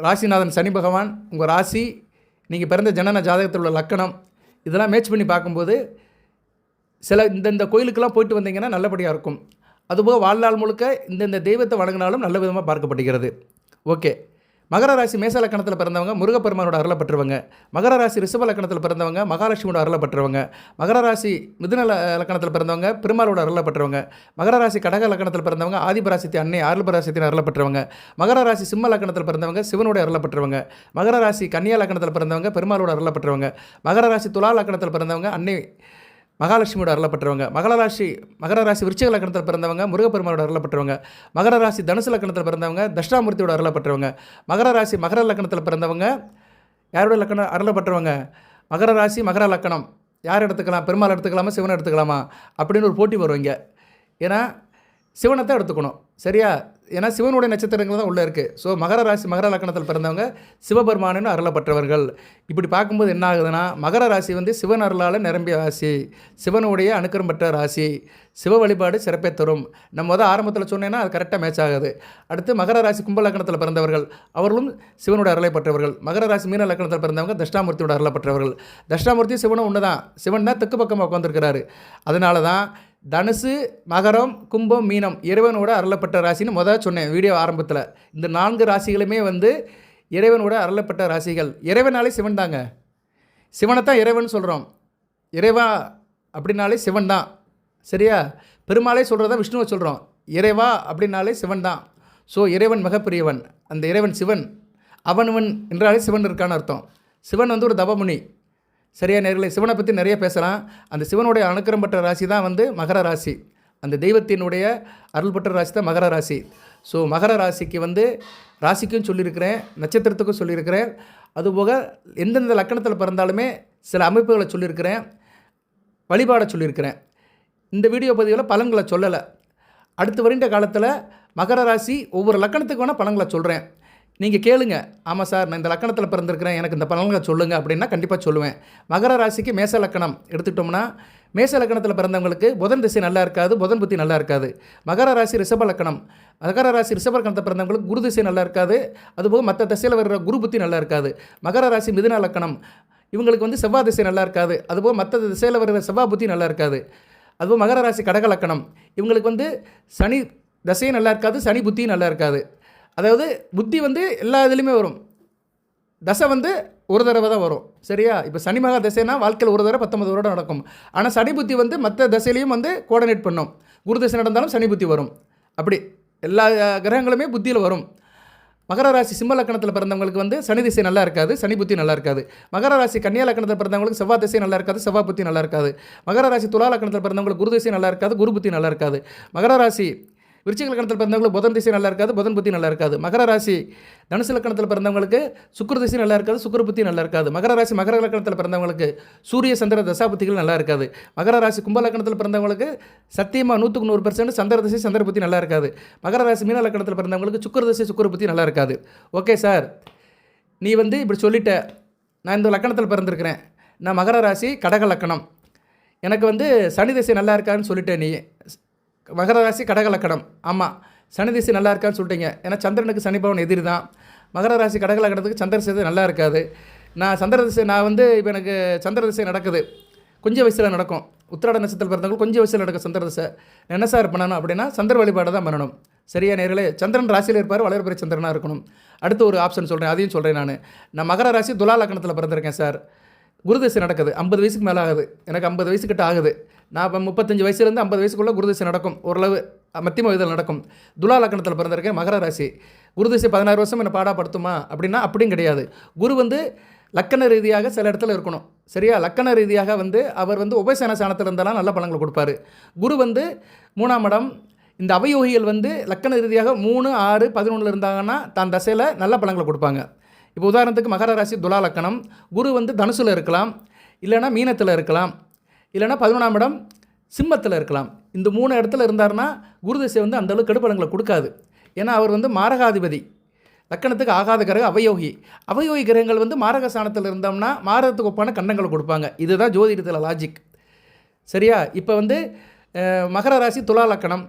ராசிநாதன் சனி பகவான், உங்கள் ராசி, நீங்கள் பிறந்த ஜனன ஜாதகத்தில் உள்ள லக்கணம், இதெல்லாம் மேட்ச் பண்ணி பார்க்கும்போது சில இந்த கோயிலுக்கெல்லாம் போயிட்டு வந்தீங்கன்னா நல்லபடியாக இருக்கும். அதுபோக வாழ்நாள் முழுக்க இந்த தெய்வத்தை வணங்கினாலும் நல்ல விதமாக பார்க்கப்படுகிறது. ஓகே. மகர ராசி மேச லக்கணத்தில் பிறந்தவங்க முருகப்பெருமானோட அருளை பெற்றவங்க. மகர ராசி ரிஷப லக்கணத்தில் பிறந்தவங்க மகாலட்சுமியோட அருளை பெற்றவங்க. மகர ராசி மிதுன லக்கணத்தில் பிறந்தவங்க பெருமாளோட அருளை பெற்றவங்க. மகர ராசி கடக லக்கணத்தில் பிறந்தவங்க ஆதிபராசக்தி அன்னை ஆறுபராசக்தியின் அருளை பெற்றவங்க. மகர ராசி சிம்ம லக்கணத்தில் பிறந்தவங்க சிவனோட அருளை பெற்றவங்க. மகர ராசி கன்னியா லக்கணத்தில் பிறந்தவங்க பெருமாளோட அருளை பெற்றவங்க. மகர ராசி துலா லக்கணத்தில் பிறந்தவங்க அன்னை மகாலட்சுமியோட அருளை பெற்றவங்க. மகர ராசி விருச்சிக லக்கணத்தில் பிறந்தவங்க முருகப்பெருமானோட அருளை பெற்றவங்க. மகர ராசி தனுசு லக்கணத்தில் பிறந்தவங்க தட்சிணாமூர்த்தியோட அருளை பெற்றவங்க. மகர ராசி மகர லக்கணத்தில் பிறந்தவங்க யாரோட லக்கணம் அருளை பெற்றவங்க? மகர ராசி மகர லக்கணம் யார் எடுத்துக்கலாம்? பெருமாள் எடுத்துக்கலாமா சிவனை எடுத்துக்கலாமா அப்படின்னு ஒரு போட்டி வருவீங்க. ஏன்னா சிவனை தான் எடுத்துக்கணும், சரியா? ஏன்னா சிவனுடைய நட்சத்திரங்கள் தான் உள்ளே இருக்குது. ஸோ மகர ராசி மகர லக்கணத்தில் பிறந்தவங்க சிவபெருமானு அருளப்பட்டவர்கள். இப்படி பார்க்கும்போது என்ன ஆகுதுன்னா, மகர ராசி வந்து சிவன் அருளால் நிரம்பிய ராசி, சிவனுடைய அனுக்கிரம் பெற்ற ராசி, சிவ வழிபாடு சிறப்பை தரும். நம்ம ஆரம்பத்தில் சொன்னேன்னா அது கரெக்டாக மேட்ச் ஆகுது. அடுத்து மகர ராசி கும்ப லக்கணத்தில் பிறந்தவர்கள் அவர்களும் சிவனுடைய அருளை பெற்றவர்கள். மகர ராசி மீன லக்கணத்தில் பிறந்தவங்க தட்சிணாமூர்த்தியோட அருளை பெற்றவர்கள். தட்சிணாமூர்த்தி சிவனும் ஒன்று தான். சிவன் தான் தெற்கு பக்கமாக உட்காந்துருக்கிறாரு. அதனால தான் தனுசு மகரம் கும்பம் மீனம் இறைவனோட அருளப்பட்ட ராசின்னு சொன்னேன் வீடியோ ஆரம்பத்தில். இந்த 4 ராசிகளுமே வந்து இறைவனோட அருளப்பட்ட ராசிகள். இறைவனாலே சிவன் தாங்க. சிவனை தான் இறைவன் சொல்கிறோம். இறைவா அப்படின்னாலே சிவன் தான், சரியா? பெருமாளே சொல்கிறதா விஷ்ணுவை சொல்கிறோம். இறைவா அப்படின்னாலே சிவன் தான். ஸோ இறைவன் மிகப்பெரியவன். அந்த இறைவன் சிவன். அவனவன் என்றாலே சிவன் இருக்கான்னு அர்த்தம். சிவன் வந்து ஒரு தவமுனி, சரியா நேர்களே? சிவனை பற்றி நிறைய பேசலாம். அந்த சிவனுடைய அனுக்கிரம் பெற்ற ராசி தான் வந்து மகர ராசி. அந்த தெய்வத்தினுடைய அருள் பெற்ற ராசி தான் மகர ராசி. ஸோ மகர ராசிக்கு வந்து ராசிக்கும் சொல்லியிருக்கிறேன், நட்சத்திரத்துக்கும் சொல்லியிருக்கிறேன். அதுபோக எந்தெந்த லக்கணத்தில் பிறந்தாலுமே சில அமைப்புகளை சொல்லியிருக்கிறேன், வழிபாடை சொல்லியிருக்கிறேன். இந்த வீடியோ பதிவில் பலன்களை சொல்லலை. அடுத்து வருகின்ற காலத்தில் மகர ராசி ஒவ்வொரு லக்கணத்துக்கு வேணால் பலன்களை சொல்கிறேன். நீங்கள் கேளுங்க. ஆமாம் சார், நான் இந்த லக்கணத்தில் பிறந்திருக்கிறேன், எனக்கு இந்த பலன்களை சொல்லுங்கள் அப்படின்னா கண்டிப்பாக சொல்லுவேன். மகர ராசிக்கு மேச லக்கணம் எடுத்துக்கிட்டோம்னா, மேச லக்கணத்தில் பிறந்தவங்களுக்கு புதன் திசை நல்லா இருக்காது, புதன் புத்தி நல்லா இருக்காது. மகர ராசி ரிஷப லக்கணம், மகர ராசி ரிஷப லக்கணத்தை பிறந்தவங்களுக்கு குரு திசை நல்லா இருக்காது, அதுபோக மற்ற திசையில் வர்ற குரு புத்தி நல்லா இருக்காது. மகர ராசி மிதுன லக்கணம், இவங்களுக்கு வந்து செவ்வாய் திசை நல்லா இருக்காது, அதுபோக மற்ற திசையில் வர்ற செவ்வாய் புத்தி நல்லா இருக்காது. அதுபோக மகர ராசி கடக லக்கணம், இவங்களுக்கு வந்து சனி தசையும் நல்லா இருக்காது, சனி புத்தியும் நல்லா இருக்காது. அதாவது புத்தி வந்து எல்லா இதுலேயுமே வரும், தசை வந்து ஒரு தடவை தான் வரும், சரியா? இப்போ சனி மகா தசைனா வாழ்க்கையில் ஒரு தடவை 19 வருடம் நடக்கும். ஆனால் சனி புத்தி வந்து மற்ற தசையிலையும் வந்து கோஆர்டினேட் பண்ணும். குரு தசை நடந்தாலும் சனி புத்தி வரும். அப்படி எல்லா கிரகங்களுமே புத்தியில் வரும். மகர ராசி சிம்ம லக்கணத்தில் பிறந்தவங்களுக்கு வந்து சனி திசை நல்லா இருக்காது, சனி புத்தி நல்லா இருக்காது. மகர ராசி கன்னியா லக்கணத்தில் பிறந்தவங்களுக்கு செவ்வாய் திசை நல்லா இருக்காது, செவ்வாய் புத்தி நல்லா இருக்காது. மகர ராசி துலா லக்கணத்தில் பிறந்தவங்களுக்கு குரு திசை நல்லா இருக்காது, குரு புத்தி நல்லா இருக்காது. மகர ராசி விருச்சிக லக்கணத்தில் பிறந்தவங்களுக்கு புதன் திசை நல்லா இருக்காது, புதன் புத்தி நல்லா இருக்காது. மகர ராசி தனுசு லக்கணத்தில் பிறந்தவங்களுக்கு சுக்கிர திசை நல்லா இருக்காது, சுக்கிர புத்தி நல்லா இருக்காது. மகர ராசி மகர லக்கணத்தில் பிறந்தவங்களுக்கு சூரிய சந்திர தசா புத்திகள் நல்லா இருக்காது. மகர ராசி கும்ப லக்கணத்தில் பிறந்தவங்களுக்கு சத்தியமாக 100% சந்திர திசை சந்திர புத்தி நல்லா இருக்காது. மகர ராசி மீன லக்கணத்தில் பிறந்தவங்களுக்கு சுக்கிர திசை சுக்கிர புத்தி நல்லா இருக்காது. ஓகே சார், நீ வந்து இப்படி சொல்லிட்ட, நான் இந்த லக்கணத்தில் பிறந்திருக்கிறேன், நான் மகர ராசி கடக லக்கணம், எனக்கு வந்து சனி திசை நல்லா இருக்கான்னு சொல்லிட்டேன். நீ மகர ராசி கடக லக்கணம், ஆமாம் சனி திசை நல்லா இருக்கான்னு சொல்லிட்டீங்க. ஏன்னா சந்திரனுக்கு சனி பவன் எதிரி தான். மகர ராசி கடக லக்கணத்துக்கு சந்திர திசை நல்லா இருக்காது. நான் வந்து இப்போ எனக்கு சந்திர திசை நடக்குது, கொஞ்சம் வயசில் நடக்கும். உத்திராட நட்சத்திரத்தில் பிறந்தவங்க கொஞ்சம் வயசில் நடக்கும் சந்திர திசை. என்ன சார் பண்ணணும் அப்படின்னா சந்திர வழிபாடு தான் பண்ணணும், சரியா நேர்களே? சந்திரன் ராசியில் இருப்பார், வளர்பிறை சந்திரனாக இருக்கணும். அடுத்து ஒரு ஆப்ஷன் சொல்கிறேன், அதையும் சொல்கிறேன். நான் மகர ராசி துலா லக்கணத்தில் பிறந்திருக்கேன் சார். குருதிசை நடக்குது, 50 வயசுக்கு மேலே ஆகுது, எனக்கு 50 வயசுக்கிட்ட ஆகுது. நான் இப்போ 35 வயசுலேருந்து 50 வயசுக்குள்ளே குருதிசை நடக்கும், ஓரளவு மத்தியம வயதில் நடக்கும். துலா லக்கணத்தில் பிறந்திருக்கேன், மகர ராசி. குருதிசை 16 வருஷம் என்னை பாடாப்படுத்துமா அப்படின்னா அப்படியும் கிடையாது. குரு வந்து லக்கண ரீதியாக சில இடத்துல இருக்கணும், சரியா? லக்கண ரீதியாக வந்து அவர் வந்து உபசேன சாணத்தில் இருந்தாலும் நல்ல பலன்களை கொடுப்பாரு. குரு வந்து 3ஆம் இடம். இந்த அவயோகிகள் வந்து லக்கண ரீதியாக 3, 6, 11 இருந்தாங்கன்னா தான் தசையில் நல்ல பலன்களை கொடுப்பாங்க. இப்போ உதாரணத்துக்கு மகர ராசி துலா லக்கணம், குரு வந்து தனுசில் இருக்கலாம், இல்லைனா மீனத்தில் இருக்கலாம், இல்லைனா 11ஆம் இடம் சிம்மத்தில் இருக்கலாம். இந்த 3 இடத்துல இருந்தார்னா குரு திசை வந்து அந்தளவுக்கு கெடுபலங்களை கொடுக்காது. ஏன்னா அவர் வந்து மாரகாதிபதி, லக்கணத்துக்கு ஆகாத கிரகம் அவயோகி. அவயோகி கிரகங்கள் வந்து மாரக ஸ்தானத்தில் இருந்தோம்னா மாரகத்துக்கு ஒப்பான கண்டங்களை கொடுப்பாங்க. இதுதான் ஜோதிடத்தில் லாஜிக், சரியா? இப்போ வந்து மகர ராசி துலா லக்கணம்,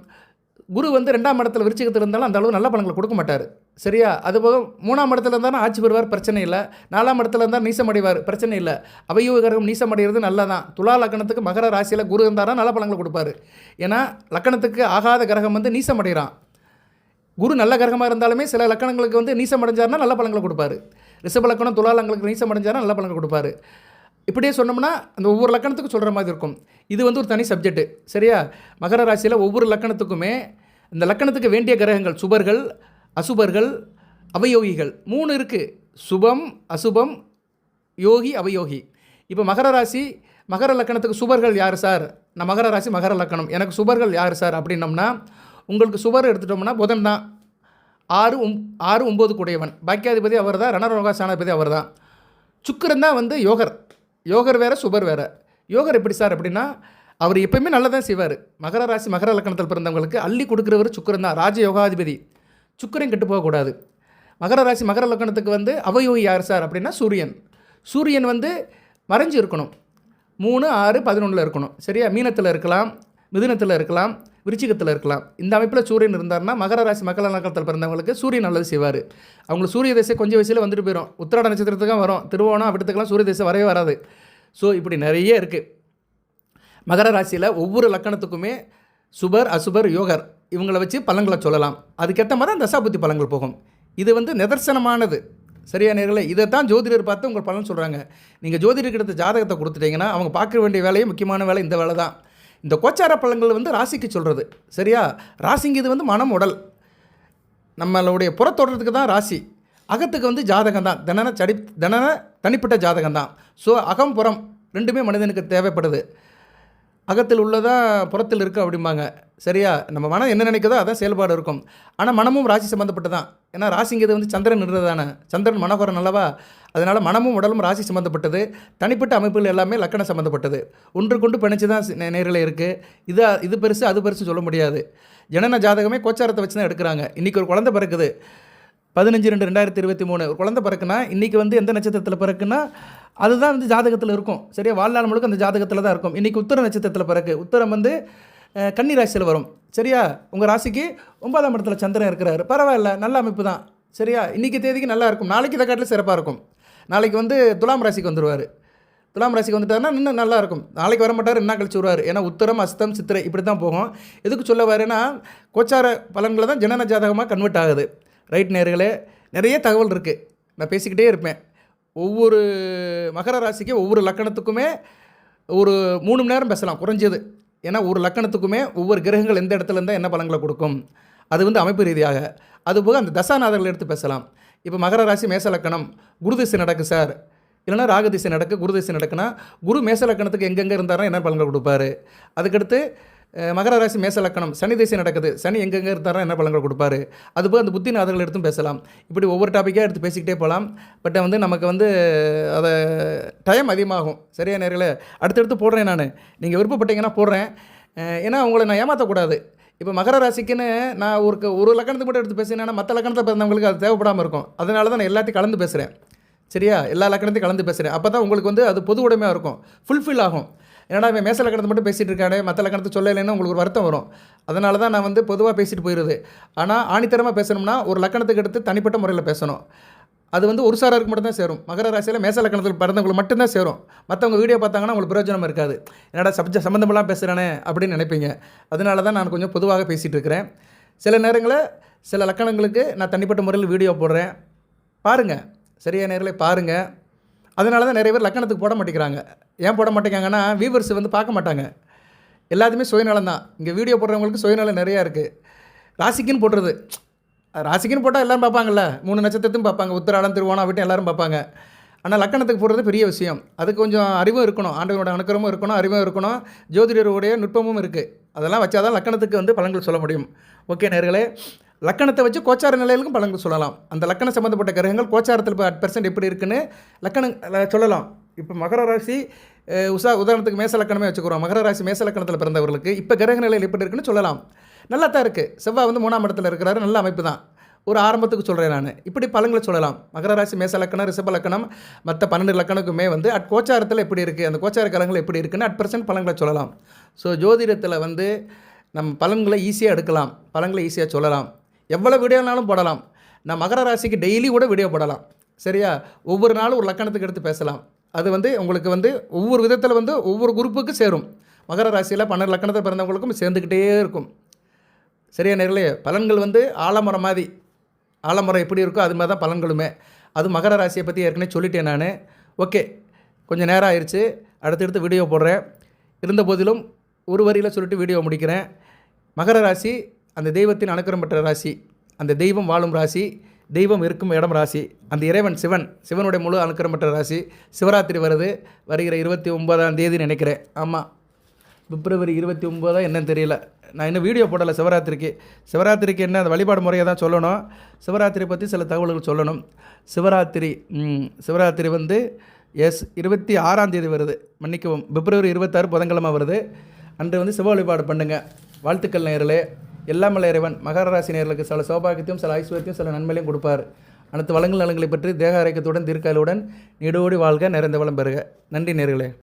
குரு வந்து 2ஆம் இடத்துல விருச்சிகத்தில் இருந்தாலும் அந்த அளவு நல்ல பலன்களை கொடுக்க மாட்டார். சரியா? அதுபோக 3ஆம் இடத்துல இருந்தாலும் ஆட்சி பெறுவார், பிரச்சனை இல்லை. 4ஆம் இடத்துல இருந்தால் நீசமடைவார், பிரச்சனை இல்லை. அவயோக கிரகம் நீசமடைகிறது நல்லதான். துலா லக்கணத்துக்கு மகர ராசியில் குரு இருந்தாரா நல்ல பலன்களை கொடுப்பாரு. ஏன்னா லக்கணத்துக்கு ஆகாத கிரகம் வந்து நீசமடைகிறான். குரு நல்ல கிரகமாக இருந்தாலுமே சில லக்கணங்களுக்கு வந்து நீசம் அடைஞ்சார்னா நல்ல பலன்களை கொடுப்பாரு. ரிஷப லக்கணம் துலா லக்கணங்களுக்கு நீசம் அடைஞ்சார்னா நல்ல பலன்களை கொடுப்பாரு. இப்படியே சொன்னோம்னா அந்த ஒவ்வொரு லக்கணத்துக்கும் சொல்கிற மாதிரி இருக்கும். இது வந்து ஒரு தனி சப்ஜெக்ட்டு. சரியா? மகர ராசியில் ஒவ்வொரு லக்கணத்துக்குமே இந்த லக்கணத்துக்கு வேண்டிய கிரகங்கள் சுபர்கள், அசுபர்கள், அவயோகிகள் 3 இருக்குது. சுபம், அசுபம், யோகி, அவயோகி. இப்போ மகர ராசி மகர லக்கணத்துக்கு சுபர்கள் யார் சார்? நான் மகர ராசி மகர லக்கணம், எனக்கு சுபர்கள் யார் சார் அப்படின்னோம்னா, உங்களுக்கு சுபர் எடுத்துட்டோம்னா புதன் தான். 6, 9 கூடையவன். பாக்கியாதிபதி அவர் தான். ரணரோகாசானாதிபதி அவர் தான். சுக்கிரன் தான் வந்து யோகர். யோகர் வேறு, சுபர் வேறு. யோகர் எப்படி சார் அப்படின்னா, அவர் எப்பயுமே நல்லதான் செய்வார். மகர ராசி மகர லக்கணத்தில் பிறந்தவங்களுக்கு அள்ளி கொடுக்குறவர் சுக்கிரன் தான். ராஜ யோகாதிபதி. சுக்கிரன் கெட்டு போகக்கூடாது. மகர ராசி மகர லக்கணத்துக்கு வந்து அவயோகி யார் சார் அப்படின்னா சூரியன். சூரியன் வந்து மறைஞ்சு இருக்கணும். 3, 6, 11 இருக்கணும். சரியா? மீனத்தில் இருக்கலாம், மிதுனத்தில் இருக்கலாம், விருச்சிகத்தில் இருக்கலாம். இந்த அமைப்பில் சூரியன் இருந்தார்னா மகர ராசி மகர லக்கணத்தில் பிறந்தவங்களுக்கு சூரியன் நல்லது செய்வார். அவங்களுக்கு சூரிய திசை கொஞ்சம் வயசில் வந்துட்டு போயிடும். உத்திராட நட்சத்திரத்துக்கு வரும். திருவோணம் அப்படித்துக்கெல்லாம் சூரிய திசை வரவே வராது. ஸோ இப்படி நிறைய இருக்குது. மகர ராசியில் ஒவ்வொரு லக்கணத்துக்குமே சுபர், அசுபர், யோகர் இவங்களை வச்சு பலன்களை சொல்லலாம். அதுக்கேற்ற மாதிரி தான் தசாபுத்தி பலன்கள் போகும். இது வந்து நிதர்சனமானது. சரியா நேர்களே? இதை தான் ஜோதிடர் பார்த்து உங்கள் பலன் சொல்கிறாங்க. நீங்கள் ஜோதிடருக்கு எடுத்த ஜாதகத்தை கொடுத்துட்டீங்கன்னா அவங்க பார்க்க வேண்டிய வேலையே முக்கியமான வேலை இந்த வேலை தான். இந்த கோச்சார பலன்கள் வந்து ராசிக்கு சொல்கிறது. சரியா? ராசிங்க இது வந்து மனம், உடல். நம்மளுடைய புறத்தோற்றத்துக்கு தான் ராசி. அகத்துக்கு வந்து ஜாதகம் தான். தினன தனிப்பட்ட ஜாதகம் தான். ஸோ அகம் புறம் ரெண்டுமே மனிதனுக்கு தேவைப்படுது. அகத்தில் உள்ளதான் புறத்தில் இருக்குது அப்படிம்பாங்க. சரியா? நம்ம மனம் என்ன நினைக்கிறதோ அதான் செயல்பாடு இருக்கும். ஆனால் மனமும் ராசி சம்மந்தப்பட்டு தான். ஏன்னா ராசிங்கிறது வந்து சந்திரன் நின்றதானே. சந்திரன் மனோகரன் அல்லவா? அதனால் மனமும் உடலும் ராசி சம்மந்தப்பட்டது. தனிப்பட்ட அமைப்புகள் எல்லாமே லக்கணம் சம்மந்தப்பட்டது. ஒன்றுக்கொண்டு பிணைச்சி தான் நேரில் இருக்குது. இது பெருசு அது பெருசு சொல்ல முடியாது. ஜனன ஜாதகமே கோச்சாரத்தை வச்சு தான் எடுக்கிறாங்க. இன்றைக்கி ஒரு குழந்தை பிறக்குது 15/2/2023 ஒரு குழந்தை பிறக்குன்னா இன்றைக்கி வந்து எந்த நட்சத்திரத்தில் பிறக்குன்னா அதுதான் வந்து ஜாதகத்தில் இருக்கும். சரியா? வாழ்நாள் முழுக்க அந்த ஜாதகத்தில் தான் இருக்கும். இன்றைக்கி உத்தர நட்சத்திரத்தில் பிறகு உத்தரம் வந்து கன்னி ராசியில் வரும். சரியா? உங்கள் ராசிக்கு 9ஆம் இடத்துல சந்திரன் இருக்கிறார். பரவாயில்ல, நல்ல அமைப்பு தான். சரியா? இன்றைக்கி தேதிக்கு நல்லா இருக்கும். நாளைக்கு இதை காட்டில் சிறப்பாக இருக்கும். நாளைக்கு வந்து துலாம் ராசிக்கு வந்துடுவார். துலாம் ராசிக்கு வந்துட்டாருன்னா இன்னும் நல்லாயிருக்கும். நாளைக்கு வர மாட்டார், என்ன கழிச்சு வருவார். ஏன்னா உத்தரம், அஸ்தம், சித்திரை இப்படி தான் போகும். எதுக்கு சொல்ல வரேன்னா கோச்சார பலன்களை தான் ஜனன ஜாதகமாக கன்வெர்ட் ஆகுது. ரைட் நேர்களே? நிறைய தகவல் இருக்குது. நான் பேசிக்கிட்டே இருப்பேன். ஒவ்வொரு மகர ராசிக்கு ஒவ்வொரு லக்கணத்துக்குமே ஒரு 3 மணி நேரம் பேசலாம் குறைஞ்சது. ஏன்னா ஒரு லக்கணத்துக்குமே ஒவ்வொரு கிரகங்கள் எந்த இடத்துல இருந்தால் என்ன பலன்களை கொடுக்கும் அது வந்து அமைப்பு ரீதியாக. அதுபோக அந்த தசாநாதர்கள் எடுத்து பேசலாம். இப்போ மகர ராசி மேச லக்கணம் குரு திசை நடக்கு சார், இல்லைனா ராகு திசை நடக்கு, குரு திசை நடக்குன்னா குரு மேச லக்கணத்துக்கு எங்கெங்கே இருந்தாரோ என்ன பலன்கள் கொடுப்பாரு. அதுக்கடுத்து மகர ராசி மேச லக்கணம் சனி திசை நடக்குது, சனி எங்கெங்கே இருந்தாரோ என்ன பலன்கள் கொடுப்பாரு. அதுபோல் அந்த புத்திநாதர்கள் எடுத்தும் பேசலாம். இப்படி ஒவ்வொரு டாப்பிக்காக எடுத்து பேசிக்கிட்டே போகலாம். பட் வந்து நமக்கு வந்து அதை டைம் அதிகமாகும். சரியா நேர்களே? அடுத்தடுத்து போடுறேன் நான், நீங்கள் விருப்பப்பட்டீங்கன்னா போடுறேன். ஏன்னா உங்களை நான் ஏமாற்றக்கூடாது. இப்போ மகர ராசிக்குன்னு நான் ஒரு லக்கணத்துக்கு மட்டும் எடுத்து பேசினேன்னா மற்ற லக்கணத்தில் பிறந்தவங்களுக்கு அது தேவைப்படாமல் இருக்கும். அதனால தான் நான் எல்லாத்தையும் கலந்து பேசுகிறேன். சரியா? எல்லா லக்கணத்தையும் கலந்து பேசுகிறேன். அப்போ தான் உங்களுக்கு வந்து அது பொது உடைமையாக இருக்கும், ஃபுல்ஃபில் ஆகும். ஏன்னா இவன் மேச லக்கணத்தை மட்டும் பேசிகிட்டு இருக்கானே, மற்ற லக்கணத்தை சொல்லலைன்னா உங்களுக்கு ஒரு வருத்தம் வரும். அதனால தான் நான் வந்து பொதுவாக பேசிட்டு போயிடுது. ஆனால் ஆணித்தரமாக பேசணும்னா ஒரு லக்கணத்துக்கு எடுத்து தனிப்பட்ட முறையில் பேசணும். அது வந்து ஒரு சாராருக்கு மட்டும்தான் சேரும். மகர ராசியில் மேச லக்கணத்தில் பிறந்தவங்களுக்கு மட்டும்தான் சேரும். மற்றவங்க வீடியோ பார்த்தாங்கன்னா உங்களுக்கு பிரயோஜனம் இருக்காது. என்னடா சம்மந்தமெல்லாம் பேசுகிறானே அப்படின்னு நினைப்பீங்க. அதனால தான் நான் கொஞ்சம் பொதுவாக பேசிகிட்டு இருக்கிறேன். சில நேரங்களில் சில லக்கணங்களுக்கு நான் தனிப்பட்ட முறையில் வீடியோ போடுறேன், பாருங்கள். சரியா நேரங்களே? பாருங்கள். அதனால தான் நிறைய பேர் லக்கணத்துக்கு போட மாட்டேங்கிறாங்க. ஏன் போட மாட்டேங்காங்கன்னா வியூவர்ஸ் வந்து பார்க்க மாட்டாங்க. எல்லாத்துமே சுயநலம் தான். இங்கே வீடியோ போடுறவங்களுக்கு சுயநலம் நிறையா இருக்குது. ராசிக்குன்னு போடுறது, ராசிக்குன்னு போட்டால் எல்லோரும் பார்ப்பாங்கள்ல, 3 நட்சத்திரத்தையும் பார்ப்பாங்க, உத்திராடம், திருவோணம் விட்டு எல்லோரும் பார்ப்பாங்க. ஆனால் லக்கணத்துக்கு போடுறது பெரிய விஷயம். அதுக்கு கொஞ்சம் அறிவும் இருக்கணும், ஆண்டவனோட அனுக்கிரமும் இருக்கணும், அறிவும் இருக்கணும், ஜோதிடருடைய நுட்பமும் இருக்குது. அதெல்லாம் வச்சா தான் லக்கணத்துக்கு வந்து பலன்கள் சொல்ல முடியும். ஓகே நேர்களே? லக்கணத்தை வச்சு கோச்சார நிலையிலுக்கும் பலன்கள் சொல்லலாம். அந்த லக்கணம் சம்மந்தப்பட்ட கிரகங்கள் கோச்சாரத்தில் இப்போ 8% எப்படி இருக்குன்னு லக்கணம் சொல்லலாம். இப்போ மகர ராசி உதாரணத்துக்கு மேச லக்கணமே வச்சுக்கிறோம். மகர ராசி மேச லக்கணத்தில் பிறந்தவர்களுக்கு இப்போ கிரக நிலையில் எப்படி இருக்குன்னு சொல்லலாம். நல்லா தான் இருக்குது. செவ்வாய் வந்து 3ஆம் இடத்துல இருக்கிறாரு, நல்ல அமைப்பு தான். ஒரு ஆரம்பத்துக்கு சொல்கிறேன் நான். இப்படி பலன்களை சொல்லலாம். மகர ராசி மேச லக்கணம், ரிஷப லக்கணம், மற்ற 12 லக்கணக்குமே வந்து கோச்சாரத்தில் எப்படி இருக்குது, அந்த கோச்சார கிரகங்கள் எப்படி இருக்குன்னு 8% பலன்களை சொல்லலாம். ஸோ ஜோதிடத்தில் வந்து நம்ம பலன்களை ஈஸியாக எடுக்கலாம், பலன்களை ஈஸியாக சொல்லலாம், எவ்வளோ வீடியோனாலும் போடலாம். நான் மகர ராசிக்கு டெய்லி கூட வீடியோ போடலாம், சரியா? ஒவ்வொரு நாளும் ஒரு லக்கணத்துக்கு எடுத்து பேசலாம். அது உங்களுக்கு ஒவ்வொரு விதத்தில் ஒவ்வொரு குரூப்புக்கு சேரும். மகர ராசியில் 12 லக்கணத்தில் பிறந்தவங்களுக்கும் சேர்ந்துக்கிட்டே இருக்கும், சரியா நேர்களே? பலன்கள் ஆலமரம் மாதிரி, ஆலமரம் எப்படி இருக்கோ அது மாதிரி தான் பலன்களுமே. அது மகர ராசியை பற்றி ஏற்கனவே சொல்லிட்டேன் நான். ஓகே, கொஞ்சம் நேரம் ஆயிடுச்சு, அடுத்தடுத்து வீடியோ போடுறேன். இருந்த போதிலும் ஒரு வரியில் சொல்லிட்டு வீடியோ முடிக்கிறேன். மகர ராசி அந்த தெய்வத்தின் அனுக்கிரம் பெற்ற ராசி, அந்த தெய்வம் வாழும் ராசி, தெய்வம் இருக்கும் இடம் ராசி, அந்த இறைவன் சிவனுடைய முழு அனுக்கிரம் பெற்ற ராசி. சிவராத்திரி வருகிற 29ஆம் தேதி நினைக்கிறேன். ஆமாம், பிப்ரவரி 29 என்னன்னு தெரியல, நான் இன்னும் வீடியோ போடலை. சிவராத்திரிக்கு என்ன அந்த வழிபாடு முறையை தான் சொல்லணும். சிவராத்திரி பற்றி சில தகவல்கள் சொல்லணும். சிவராத்திரி 26ஆம் தேதி வருது, மன்னிக்கவும், பிப்ரவரி 26 புதன்கிழமை வருது. அன்று சிவ வழிபாடு பண்ணுங்கள். வாழ்த்துக்கள் நேயர்களே. எல்லாமல்ல இறைவன் மகர ராசி நேயர்களுக்கு சில சௌபாகியத்தையும் சில ஐஸ்வர்யத்தையும் சில நன்மையிலையும் கொடுப்பார். அனைத்து வளங்கள் நலங்களை பற்றி தேக ஆரோக்கியத்துடன் தீர்க்காயலுடன் நீடோடி வாழ்க, நிறைந்த வளம் பெறுக. நன்றி நேயர்களே.